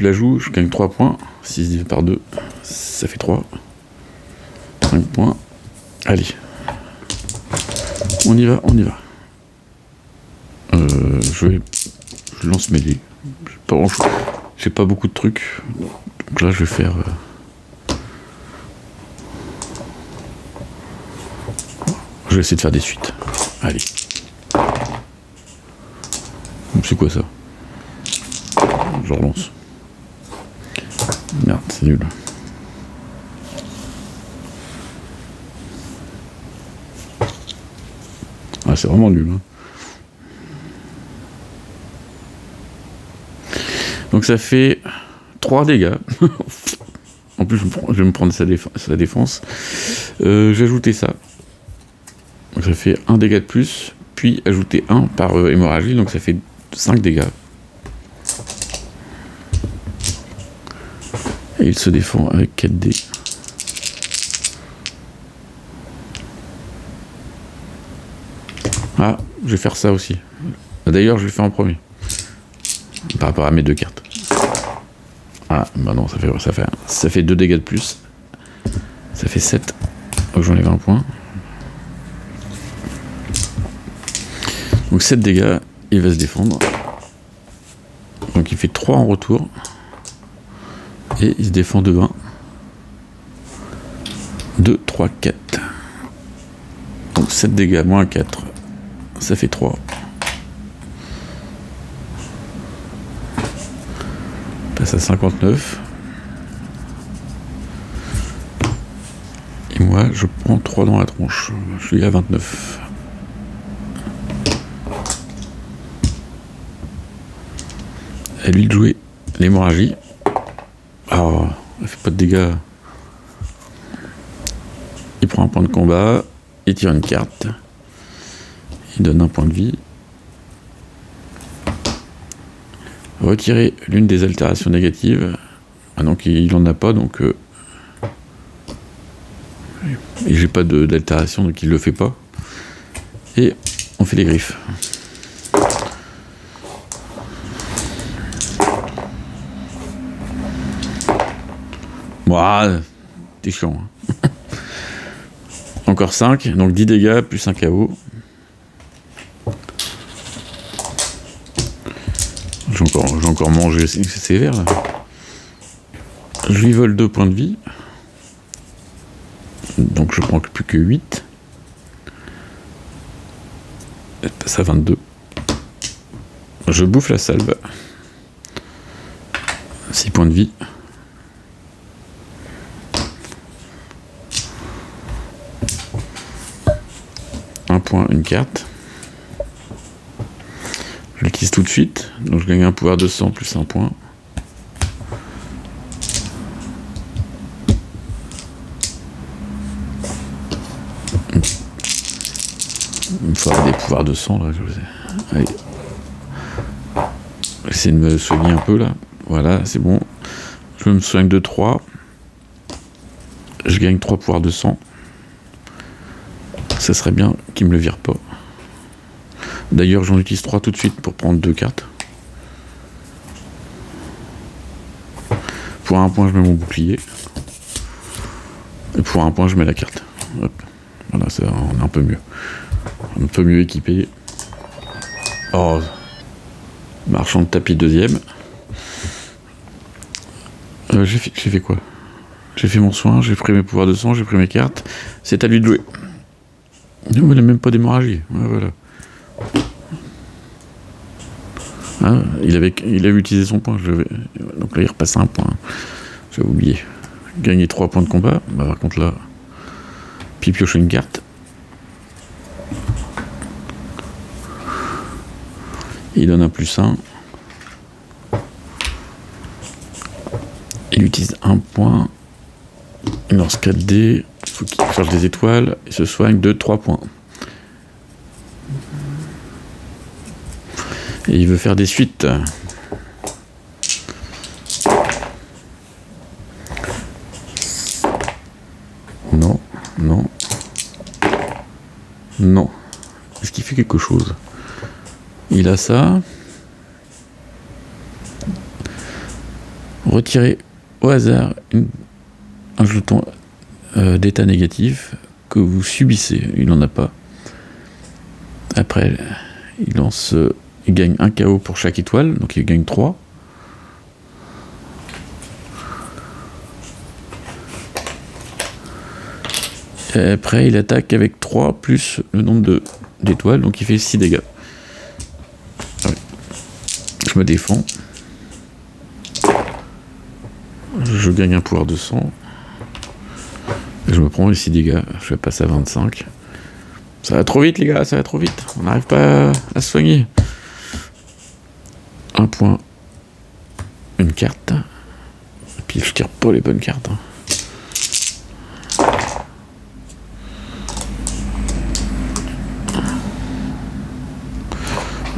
la joue. Je gagne 3 points. 6 divisé par 2. Ça fait 3. 5 points. Allez. On y va. Je lance mes dés. J'ai pas beaucoup de trucs. Donc là, je vais faire... Je vais essayer de faire des suites. Allez. C'est quoi ça? Je relance. Merde, c'est nul. Ah, c'est vraiment nul. Hein. Donc ça fait 3 dégâts. En plus, je vais me prendre sa défense. J'ai ajouté ça. Donc ça fait 1 dégât de plus, puis ajouter 1 par hémorragie, donc ça fait 5 dégâts. Et il se défend avec 4 dés. Ah, je vais faire ça aussi. D'ailleurs, je vais le faire en premier. Par rapport à mes 2 cartes. Ah, bah non, ça fait 2 dégâts de plus. Ça fait 7. Donc j'enlève un point. Donc 7 dégâts, il va se défendre. Donc il fait 3 en retour. Et il se défend de 1. 2, 3, 4. Donc 7 dégâts moins 4. Ça fait 3. Passe à 59. Et moi, je prends 3 dans la tronche. Je suis à 29. À lui de jouer l'hémorragie. Oh, elle fait pas de dégâts. Il prend un point de combat. Il tire une carte. qui donne un point de vie. Retirer l'une des altérations négatives. Ah donc il en a pas, donc et j'ai pas d'altération, donc il le fait pas. Et on fait les griffes. Ouah, t'es chiant. Hein. Encore 5, donc 10 dégâts plus 1 KO. J'ai encore mangé, c'est sévère là. Je lui vole 2 points de vie. Donc je prends plus que 8. Elle passe à 22. Je bouffe la salve. 6 points de vie. Un point, une carte. Je l'utilise tout de suite. Donc je gagne un pouvoir de sang plus un point. Il me faut avoir des pouvoirs de sang là. Allez. J'essaie de me soigner un peu là. Voilà, c'est bon. Je me soigne de 3. Je gagne 3 pouvoirs de sang. Ça serait bien qu'il me le vire pas. D'ailleurs, j'en utilise 3 tout de suite pour prendre 2 cartes. Pour un point, je mets mon bouclier. Et pour un point, je mets la carte. Hop. Voilà, ça, on est un peu mieux. Un peu mieux équipé. Oh, marchand de tapis deuxième. J'ai fait quoi? J'ai fait mon soin, j'ai pris mes pouvoirs de sang, j'ai pris mes cartes. C'est à lui de jouer. Il n'a même pas d'hémorragie. Ouais, voilà. Hein, il avait utilisé son point. Donc là, il repasse un point. J'avais oublié. Gagner 3 points de combat. Bah, par contre, là, puis piocher une carte. Il donne un +1. Il utilise un point. Il lance 4 dés. Il faut qu'il charge des étoiles. Il se soigne de 3 points. Et il veut faire des suites. Non, non. Non. Est-ce qu'il fait quelque chose? Il a ça. Retirer au hasard un jeton d'état négatif que vous subissez. Il n'en a pas. Après, il gagne un KO pour chaque étoile, donc il gagne 3. Et après, il attaque avec 3 plus le nombre d'étoiles, donc il fait 6 dégâts. Ouais. Je me défends. Je gagne un pouvoir de sang. Et je me prends les 6 dégâts. Je vais passer à 25. Ça va trop vite, les gars, ça va trop vite. On n'arrive pas à se soigner. Un point. Une carte. Et puis je tire pas les bonnes cartes.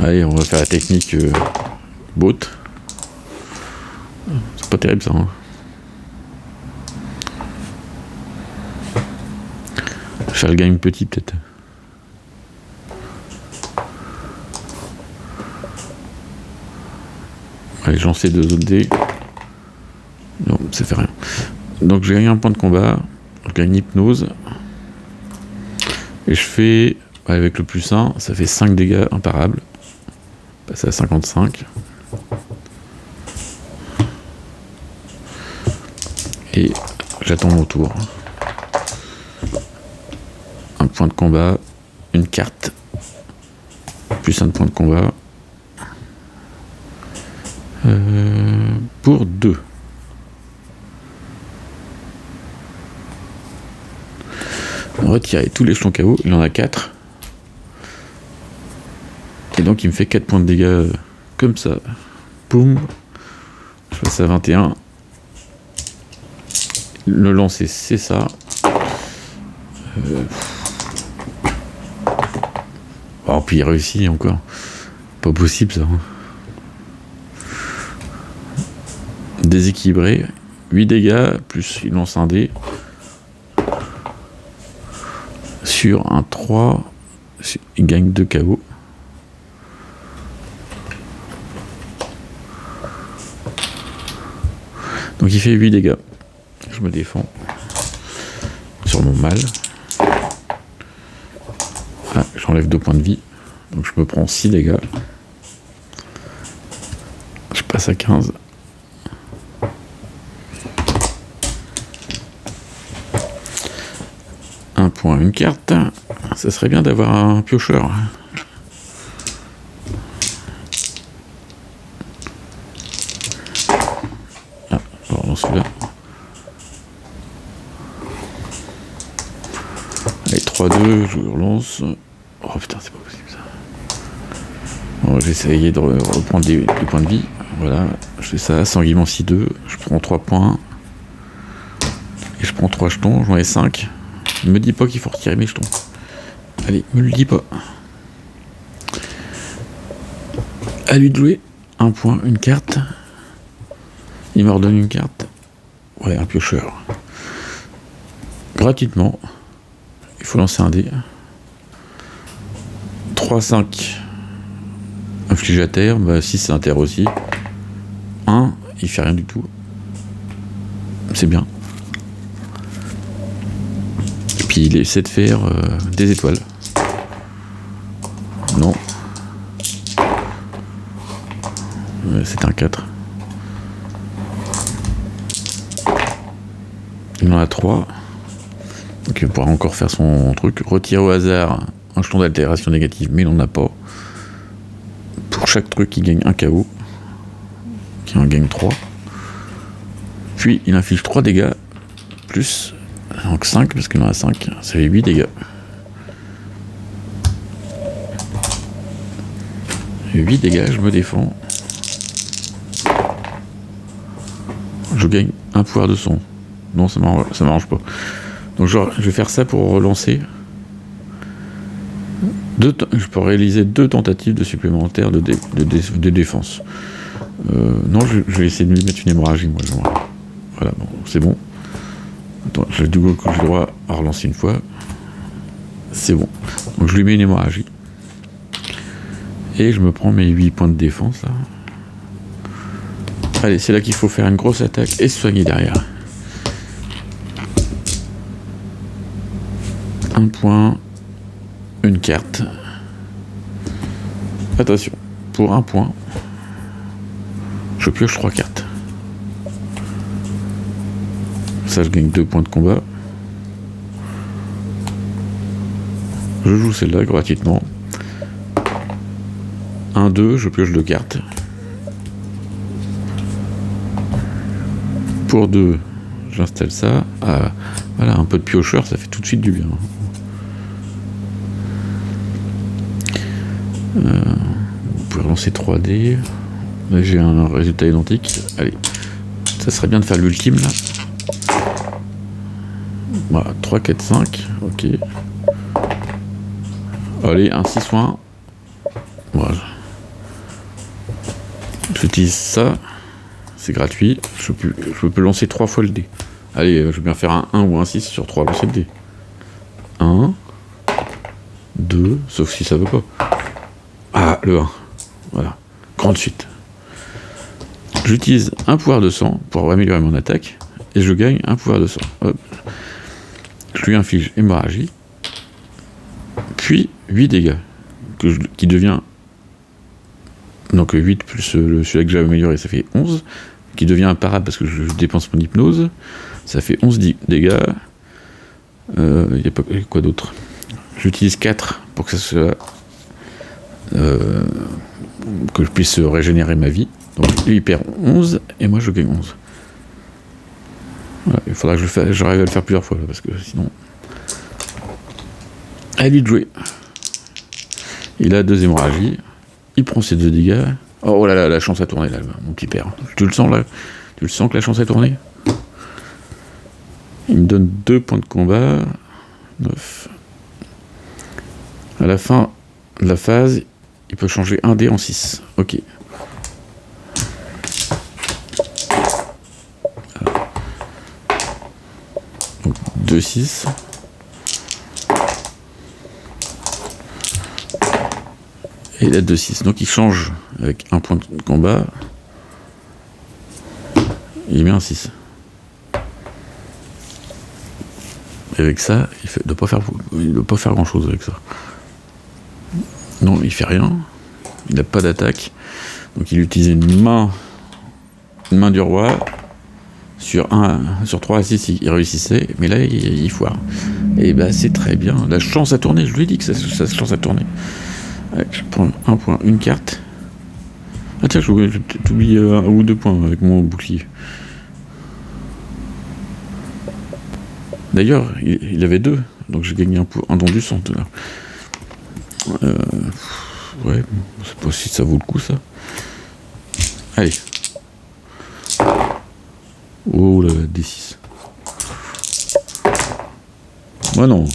Allez, on va faire la technique boat. C'est pas terrible ça. Hein. Je le gagne petit peut-être. Allez, j'en sais 2 autres dés. Non, ça fait rien. Donc je gagne un point de combat. Je gagne hypnose. Et je fais, avec le +1, ça fait 5 dégâts imparables. Passer à 55. Et j'attends mon tour. Un point de combat, une carte, plus un point de combat. Pour 2. Retirer tous les jetons KO, il en a 4. Et donc il me fait 4 points de dégâts comme ça. Boum. Je passe à 21. Le lancer, c'est ça. Oh, puis il réussit encore. Pas possible, ça. Déséquilibré. 8 dégâts, plus il lance un dé. Sur un 3, il gagne 2 KO. Donc il fait 8 dégâts. Je me défends sur mon mal. Ah, j'enlève 2 points de vie. Donc je me prends 6 dégâts. Je passe à 15. Un point, une carte. Ça serait bien d'avoir un piocheur. Ah, alors dans celui-là. Allez, 3-2, je relance. Oh putain, c'est pas possible ça. Bon, j'ai essayé de reprendre des points de vie. Voilà, je fais ça, sanguinement 6-2. Je prends 3 points. Et je prends 3 jetons, j'en ai 5. Ne me dis pas qu'il faut retirer mes jetons. Allez, me le dis pas. À lui de jouer. Un point, une carte. Il me redonne une carte. Ouais, un piocheur. Gratuitement. Il faut lancer un dé. 3-5. Inflige à terre. Bah, 6 c'est à terre aussi. 1, il fait rien du tout. C'est bien. Et puis il essaie de faire des étoiles. Non. C'est un 4. Il en a 3. Donc il pourra encore faire son truc. Retirer au hasard un jeton d'altération négative, mais il n'en a pas. Pour chaque truc, il gagne un KO. Qui en gagne 3. Puis il inflige 3 dégâts. Plus. Donc 5, parce qu'il en a 5. Ça fait 8 dégâts. 8 dégâts, je me défends. Je gagne un pouvoir de son. Non, ça m'arrange pas. Donc je vais faire ça pour relancer. Je peux réaliser 2 tentatives de supplémentaires de défense. Non, je vais essayer de lui mettre une hémorragie, moi. Genre. Voilà, bon, c'est bon. Attends, j'ai du coup j'ai le droit à relancer une fois. C'est bon. Donc je lui mets une hémorragie. Et je me prends mes 8 points de défense là. Allez, c'est là qu'il faut faire une grosse attaque et se soigner derrière. Un point, une carte. Attention, pour un point, je pioche 3 cartes. Ça, je gagne 2 points de combat. Je joue celle-là gratuitement. 1-2, je pioche 2 cartes. Pour 2, j'installe ça. Ah, voilà, un peu de piocheur, ça fait tout de suite du bien. Vous pouvez relancer 3D. Là, j'ai un résultat identique. Allez, ça serait bien de faire l'ultime là. Voilà, 3, 4, 5. Ok. Allez, un 6 ou 1. Voilà. J'utilise ça. C'est gratuit. Je peux lancer 3 fois le dé. Allez, je vais bien faire un 1 ou un 6 sur 3. Lancer le dé. 1. 2. Sauf si ça veut pas. Ah, le 1. Voilà. Grande suite. J'utilise un pouvoir de sang pour améliorer mon attaque. Et je gagne un pouvoir de sang. Hop. Je lui inflige hémorragie. Puis 8 dégâts. Qui devient... Donc 8 plus celui-là que j'ai amélioré, ça fait 11. Qui devient imparable parce que je dépense mon hypnose. Ça fait 11 dégâts. Il n'y a pas quoi d'autre. J'utilise 4 pour que ça soit... que je puisse régénérer ma vie. Donc lui il perd 11 et moi je gagne 11. Voilà, il faudra que j'arrive à le faire plusieurs fois là, parce que sinon... À lui de jouer. Il a 2 hémorragies. Il prend ses 2 dégâts. Oh là là, la chance a tourné là, mon petit père. Tu le sens là? Tu le sens que la chance a tourné? Il me donne 2 points de combat. 9. À la fin, la phase, il peut changer un dé en 6. Ok. Donc 2, 6. Et la 2, 6. Donc il change avec un point de combat. Il met un 6. Et avec ça, il ne doit pas faire grand chose avec ça. Non, il fait rien. Il n'a pas d'attaque. Donc il utilise une main du roi. Sur 3 à 6, il réussissait. Mais là, il foire. Et bah c'est très bien. La chance à tourner, je lui ai dit que ça chance à tourner. Allez, je prends un point, une carte. Ah tiens, j'ai peut-être oublié 1 ou 2 points avec mon bouclier. D'ailleurs, il avait 2, donc j'ai gagné un don du sang tout à l'heure. Ouais, je sais pas si ça vaut le coup ça. Allez. Oh là, D6. Moi non.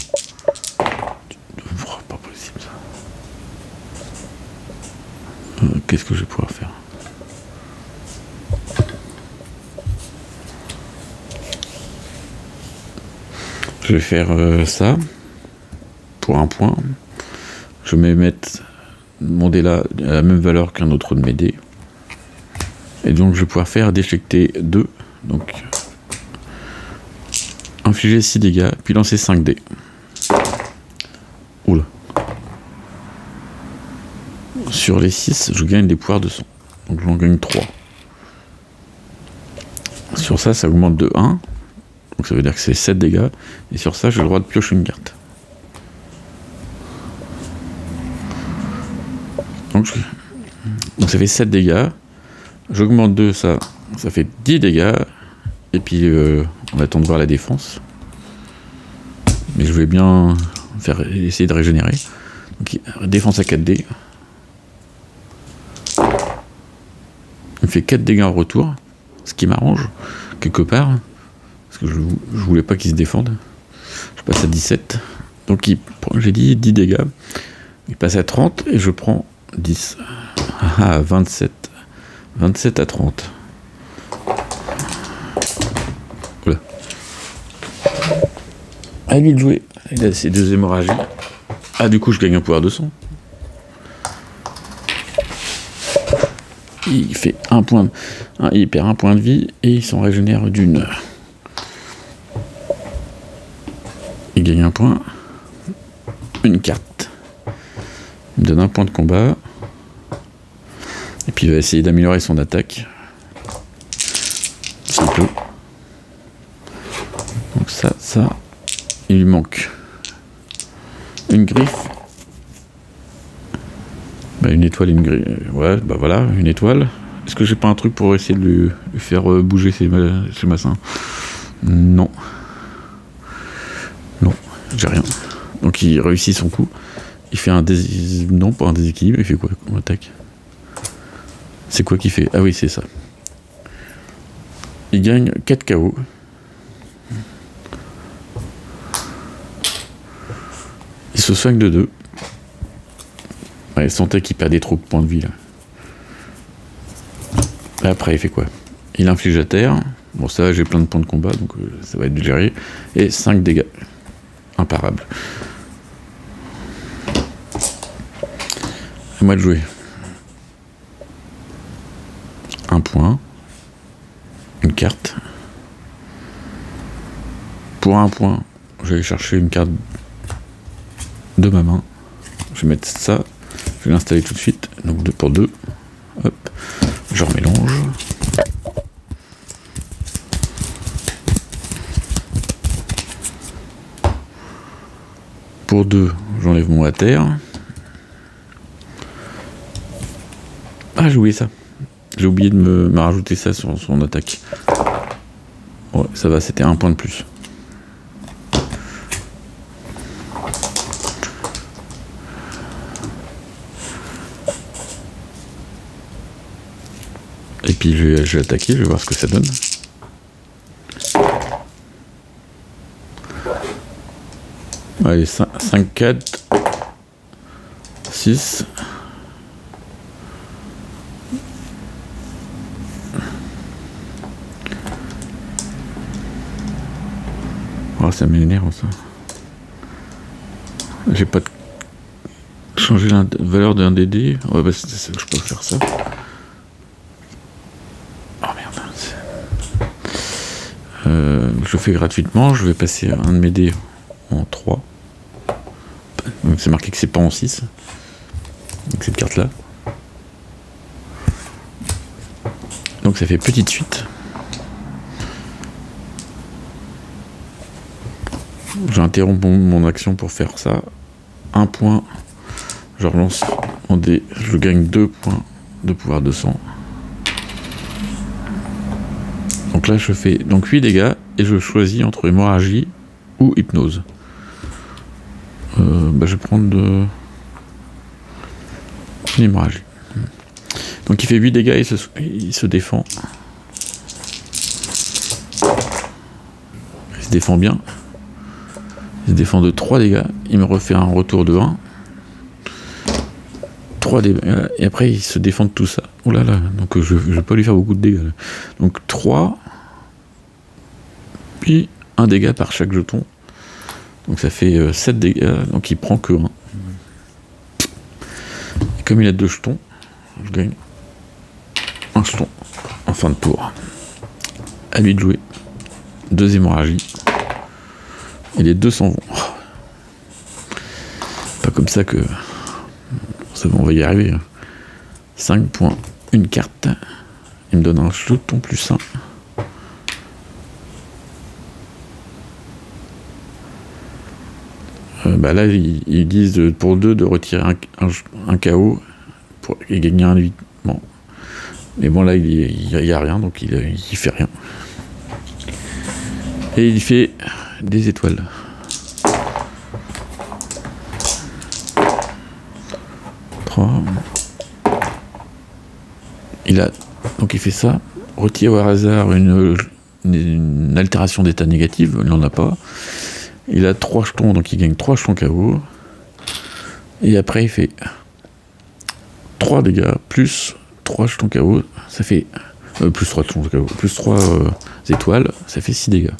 Oh, pas possible ça. Qu'est-ce que je vais pouvoir faire? Je vais faire ça pour un point. Je vais mettre mon dé là à la même valeur qu'un autre de mes dés. Et donc je vais pouvoir faire déjecter 2. Donc infliger 6 dégâts, puis lancer 5 dés. Oula. Sur les 6, je gagne des pouvoirs de sang. Donc j'en gagne 3. Sur ça, ça augmente de 1. Donc ça veut dire que c'est 7 dégâts. Et sur ça, j'ai le droit de piocher une carte. Donc ça fait 7 dégâts. J'augmente 2, ça fait 10 dégâts. Et puis on attend de voir la défense. Mais je vais bien essayer de régénérer. Donc, défense à 4 dés. Il me fait 4 dégâts en retour. Ce qui m'arrange, quelque part. Parce que je voulais pas qu'il se défende. Je passe à 17. Donc j'ai dit 10 dégâts. Il passe à 30 et je prends 10. Ah, 27. 27 à 30. Voilà. À lui de jouer. Il a ses 2 hémorragies. Ah, du coup, je gagne un pouvoir de sang. Il fait il perd un point de vie et il s'en régénère d'une. Il gagne un point. Une carte. Il me donne un point de combat. Et puis il va essayer d'améliorer son attaque. S'il peut. Donc ça, il lui manque une griffe. Bah, une étoile et une griffe. Ouais, bah voilà, une étoile. Est-ce que j'ai pas un truc pour essayer de lui faire bouger ses massins? Non. Non, j'ai rien. Donc il réussit son coup. Il fait non, pas un déséquilibre. Il fait quoi comme attaque? C'est quoi qu'il fait? Ah oui, c'est ça. Il gagne 4 KO. Il se soigne de 2. Ouais, il sentait qu'il perdait trop de points de vie là. Et après, il fait quoi? Il inflige à terre. Bon, ça, j'ai plein de points de combat, donc ça va être géré. Et 5 dégâts. Imparable. À moi de jouer. Un point. Une carte. Pour un point, je vais chercher une carte de ma main. Je vais mettre ça. Je vais l'installer tout de suite. Donc 2 pour 2. Hop. Je remélange. Pour 2, j'enlève mon à terre. Ah, j'ai oublié ça. J'ai oublié de me rajouter ça sur son attaque. Ouais, ça va, c'était un point de plus. Et puis je vais attaquer, je vais voir ce que ça donne. Allez, 5, 4, 6. Oh, ça m'énerve ça. J'ai pas changé la valeur d'un DD. Ouais, bah je peux faire ça. Oh merde. Je le fais gratuitement. Je vais passer un de mes dés en 3. Donc c'est marqué que c'est pas en 6. Donc cette carte là. Donc ça fait petite suite. J'interromps mon action pour faire ça. 1 point. Je relance mon dé. Je gagne 2 points de pouvoir de sang. Donc là je fais donc 8 dégâts et je choisis entre hémorragie ou hypnose. Je vais prendre une hémorragie. Donc il fait 8 dégâts et il se défend. Il se défend bien. Il se défend de 3 dégâts. Il me refait un retour de 1. 3 dégâts. Et après il se défend de tout ça. Oh là là. Donc je vais pas lui faire beaucoup de dégâts. Là. Donc 3. Puis 1 dégât par chaque jeton. Donc ça fait 7 dégâts. Donc il prend que 1. Et comme il a 2 jetons, je gagne 1 jeton en fin de tour. À lui de jouer. 2 hémorragies. Et les 2 s'en vont. Pas comme ça que... Ça va, on va y arriver. 5 points. Une carte. Il me donne un jeton plus 1. Là, ils disent pour 2 de retirer un KO et gagner un 8. Bon. Mais bon, là, il y a rien, donc il fait rien. Et il fait des étoiles. Donc il fait ça. Retire au hasard une altération d'état négative. Il n'en a pas. Il a 3 jetons, donc il gagne 3 jetons KO. Et après il fait 3 dégâts plus 3 jetons KO. Ça fait plus 3 jetons KO. Plus 3 étoiles. Ça fait 6 dégâts.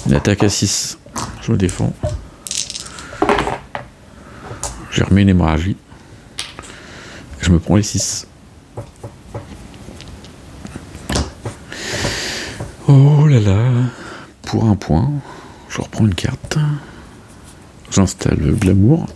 Il attaque à 6. Je me défends. J'ai remis une hémorragie. Je me prends les 6. Oh là là. Pour 1 point, je reprends une carte. J'installe le glamour.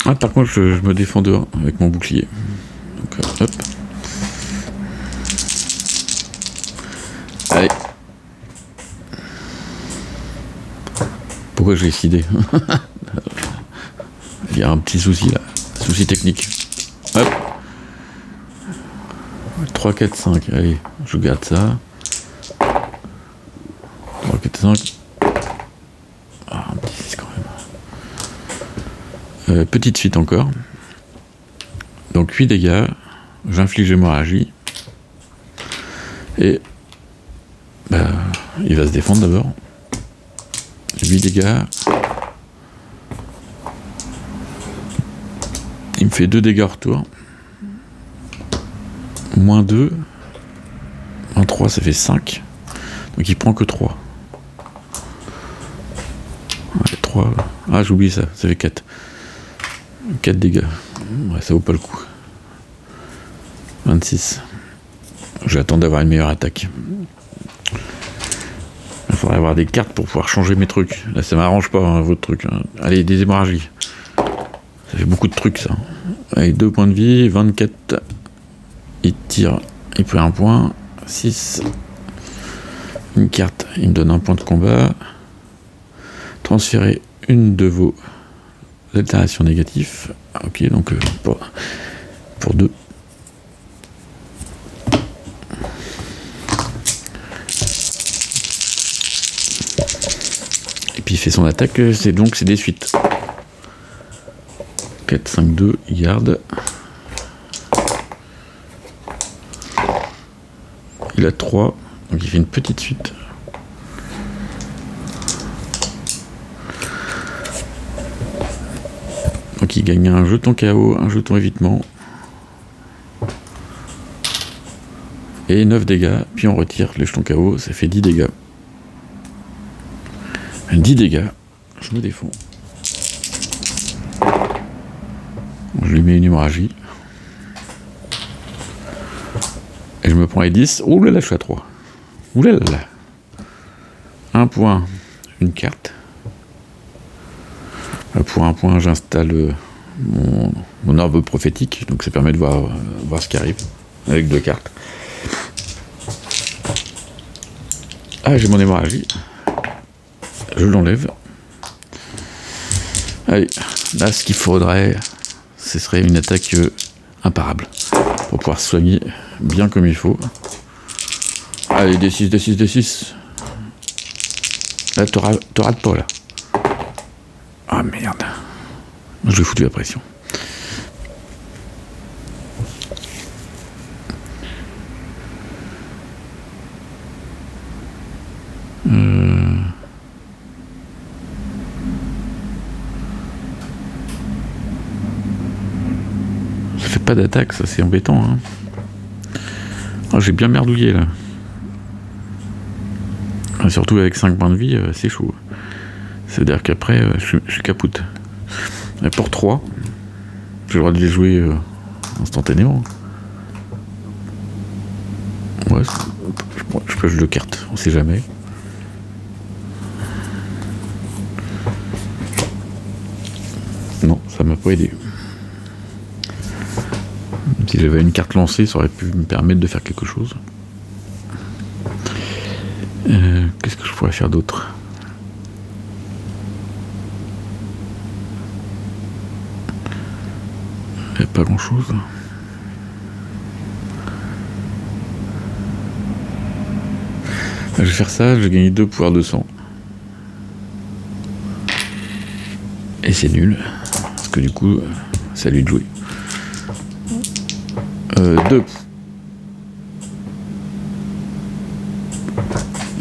Ah, par contre, je me défends dehors avec mon bouclier. Donc, hop. Allez. Pourquoi j'ai décidé? Il y a un petit souci là. Souci technique. Hop. 3, 4, 5. Allez, je garde ça. 3, 4, 5. Ah, un petit 6 quand même. Petite suite encore. Donc 8 dégâts. J'inflige hémorragie. Et il va se défendre d'abord. 8 dégâts. Il me fait 2 dégâts au retour. Moins 2. Moins 3, ça fait 5. Donc il prend que 3. Ouais, 3. Ah, j'oublie ça. Ça fait 4. 4 dégâts. Ouais, ça vaut pas le coup. 26. J'attends d'avoir une meilleure attaque. Il faudrait avoir des cartes pour pouvoir changer mes trucs. Là, ça m'arrange pas, hein, votre truc. Hein. Allez, des hémorragies. Ça fait beaucoup de trucs, ça. Avec 2 points de vie, 24. Il tire, il prend 1 point. 6. Une carte, il me donne 1 point de combat. Transférer une de vos altérations négatives. Ok, donc pour 2. Et puis il fait son attaque, c'est des suites. 4, 5, 2, il garde. Il a 3, donc il fait une petite suite. Donc il gagne un jeton KO, un jeton évitement. Et 9 dégâts, puis on retire les jetons KO, ça fait 10 dégâts. 10 dégâts, je me défends. Je lui mets une hémorragie. Et je me prends les 10. Ouh là là, je suis à 3. Ouh là là là. Un point, une carte. Pour un point, j'installe mon arbre prophétique, donc ça permet de voir ce qui arrive avec 2 cartes. Ah, j'ai mon hémorragie. Je l'enlève. Allez, là, ce qu'il faudrait, ce serait une attaque imparable pour pouvoir se soigner bien comme il faut. Allez, D6, D6, D6. Là, te rates pas, là. Ah, merde. Je vais foutre la pression. Ça fait pas d'attaque, ça, c'est embêtant, hein. Oh, j'ai bien merdouillé, là. Surtout avec 5 points de vie, c'est chaud. C'est-à-dire qu'après, je suis capoute. Et pour 3, j'ai le droit de les jouer instantanément. Ouais, je pioche 2 cartes, on sait jamais. Non, ça m'a pas aidé. Si j'avais une carte lancée, ça aurait pu me permettre de faire quelque chose. Qu'est-ce que je pourrais faire d'autre ? Il n'y a pas grand-chose. Je vais faire ça, je vais gagner 2 pouvoirs de sang. Et c'est nul. Parce que du coup, c'est à lui de jouer.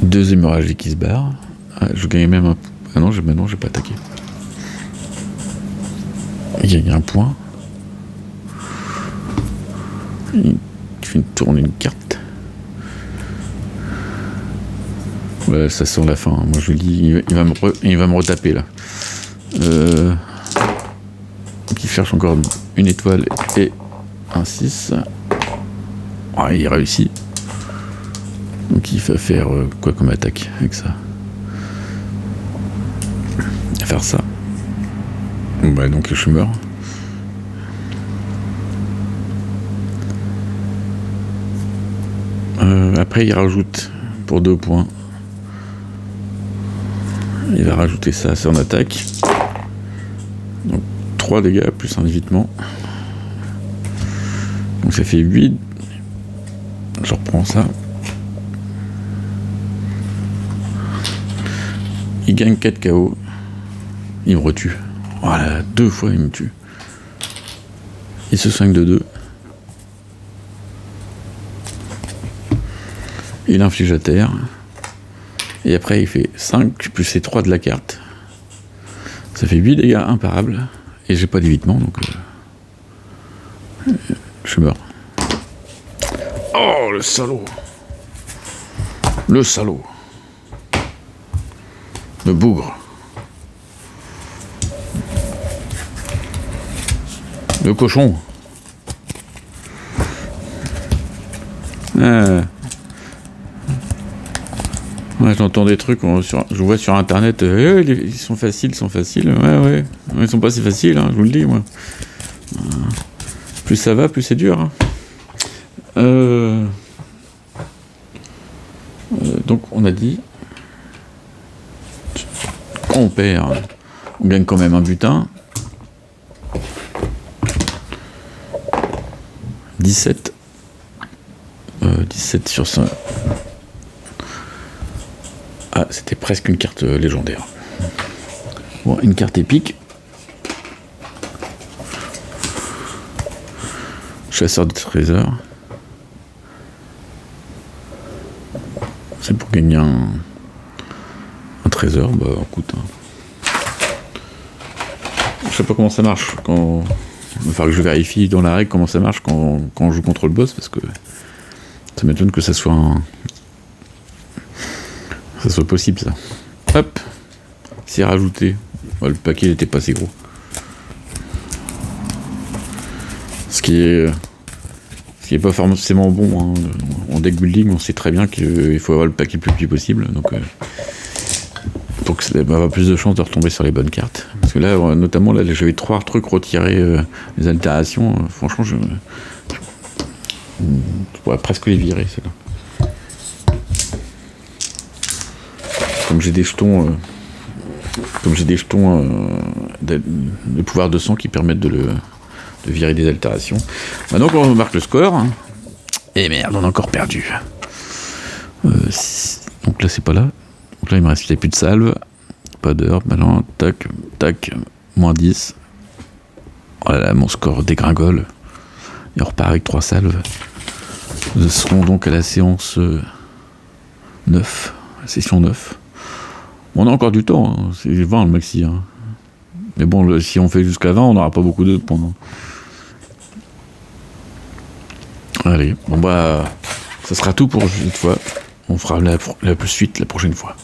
2 hémorragies qui se barrent. Ah, je gagne même un... Ah non, maintenant je vais pas attaquer. Il gagne un point. Il fait tourner une carte. Ouais, ça sent la fin. Moi je le dis, il va me retaper là. Donc il cherche encore une étoile et un 6. Ah, il réussit. Donc il va faire quoi comme attaque avec ça? Il va faire ça. Ouais, donc je meurs. Après il rajoute pour 2 points. Il va rajouter ça à son attaque. Donc 3 dégâts plus un évitement. Donc ça fait 8. Je reprends ça. Il gagne 4 KO. Il me retue. Voilà, 2 fois il me tue. Il se soigne de 2. Il inflige à terre. Et après il fait 5 plus ces 3 de la carte. Ça fait 8 dégâts imparables. Et j'ai pas d'évitement, donc je meurs. Oh, le salaud. Le salaud. Le bougre. Le cochon. Ouais, j'entends des trucs, je vois sur internet, ils sont faciles, ouais, ils sont pas si faciles, hein, je vous le dis, moi. Plus ça va, plus c'est dur. Hein. Donc, on a dit, quand on perd, on gagne quand même un butin. 17 sur 5. Ah, c'était presque une carte légendaire. Bon, une carte épique. Chasseur de trésors. C'est pour gagner un trésor. Bah écoute. Je sais pas comment ça marche. Il va falloir que je vérifie dans la règle comment ça marche quand on joue contre le boss, parce que ça m'étonne que ça soit possible, ça. Hop, c'est rajouté. Ouais, le paquet n'était pas si gros. Ce qui est pas forcément bon, hein. En deck building, on sait très bien qu'il faut avoir le paquet le plus petit possible, donc pour que ça ait plus de chances de retomber sur les bonnes cartes. Parce que là, notamment, là, j'avais 3 trucs retirés, les altérations. Franchement, je pourrais presque les virer, ceux-là. Comme j'ai des jetons, de pouvoir de sang qui permettent de virer des altérations. Maintenant qu'on remarque le score, hein. Et merde, on a encore perdu. Donc là, c'est pas là. Donc là, il me reste plus de salve, pas d'heure. Maintenant, tac, tac, moins 10. Voilà, mon score dégringole. Et on repart avec 3 salves. Nous serons donc à la séance 9, la session 9. On a encore du temps, hein. C'est 20 le maxi. Hein. Mais bon, si on fait jusqu'à 20, on n'aura pas beaucoup de points. Allez, bon bah, ça sera tout pour cette fois. On fera la suite la prochaine fois.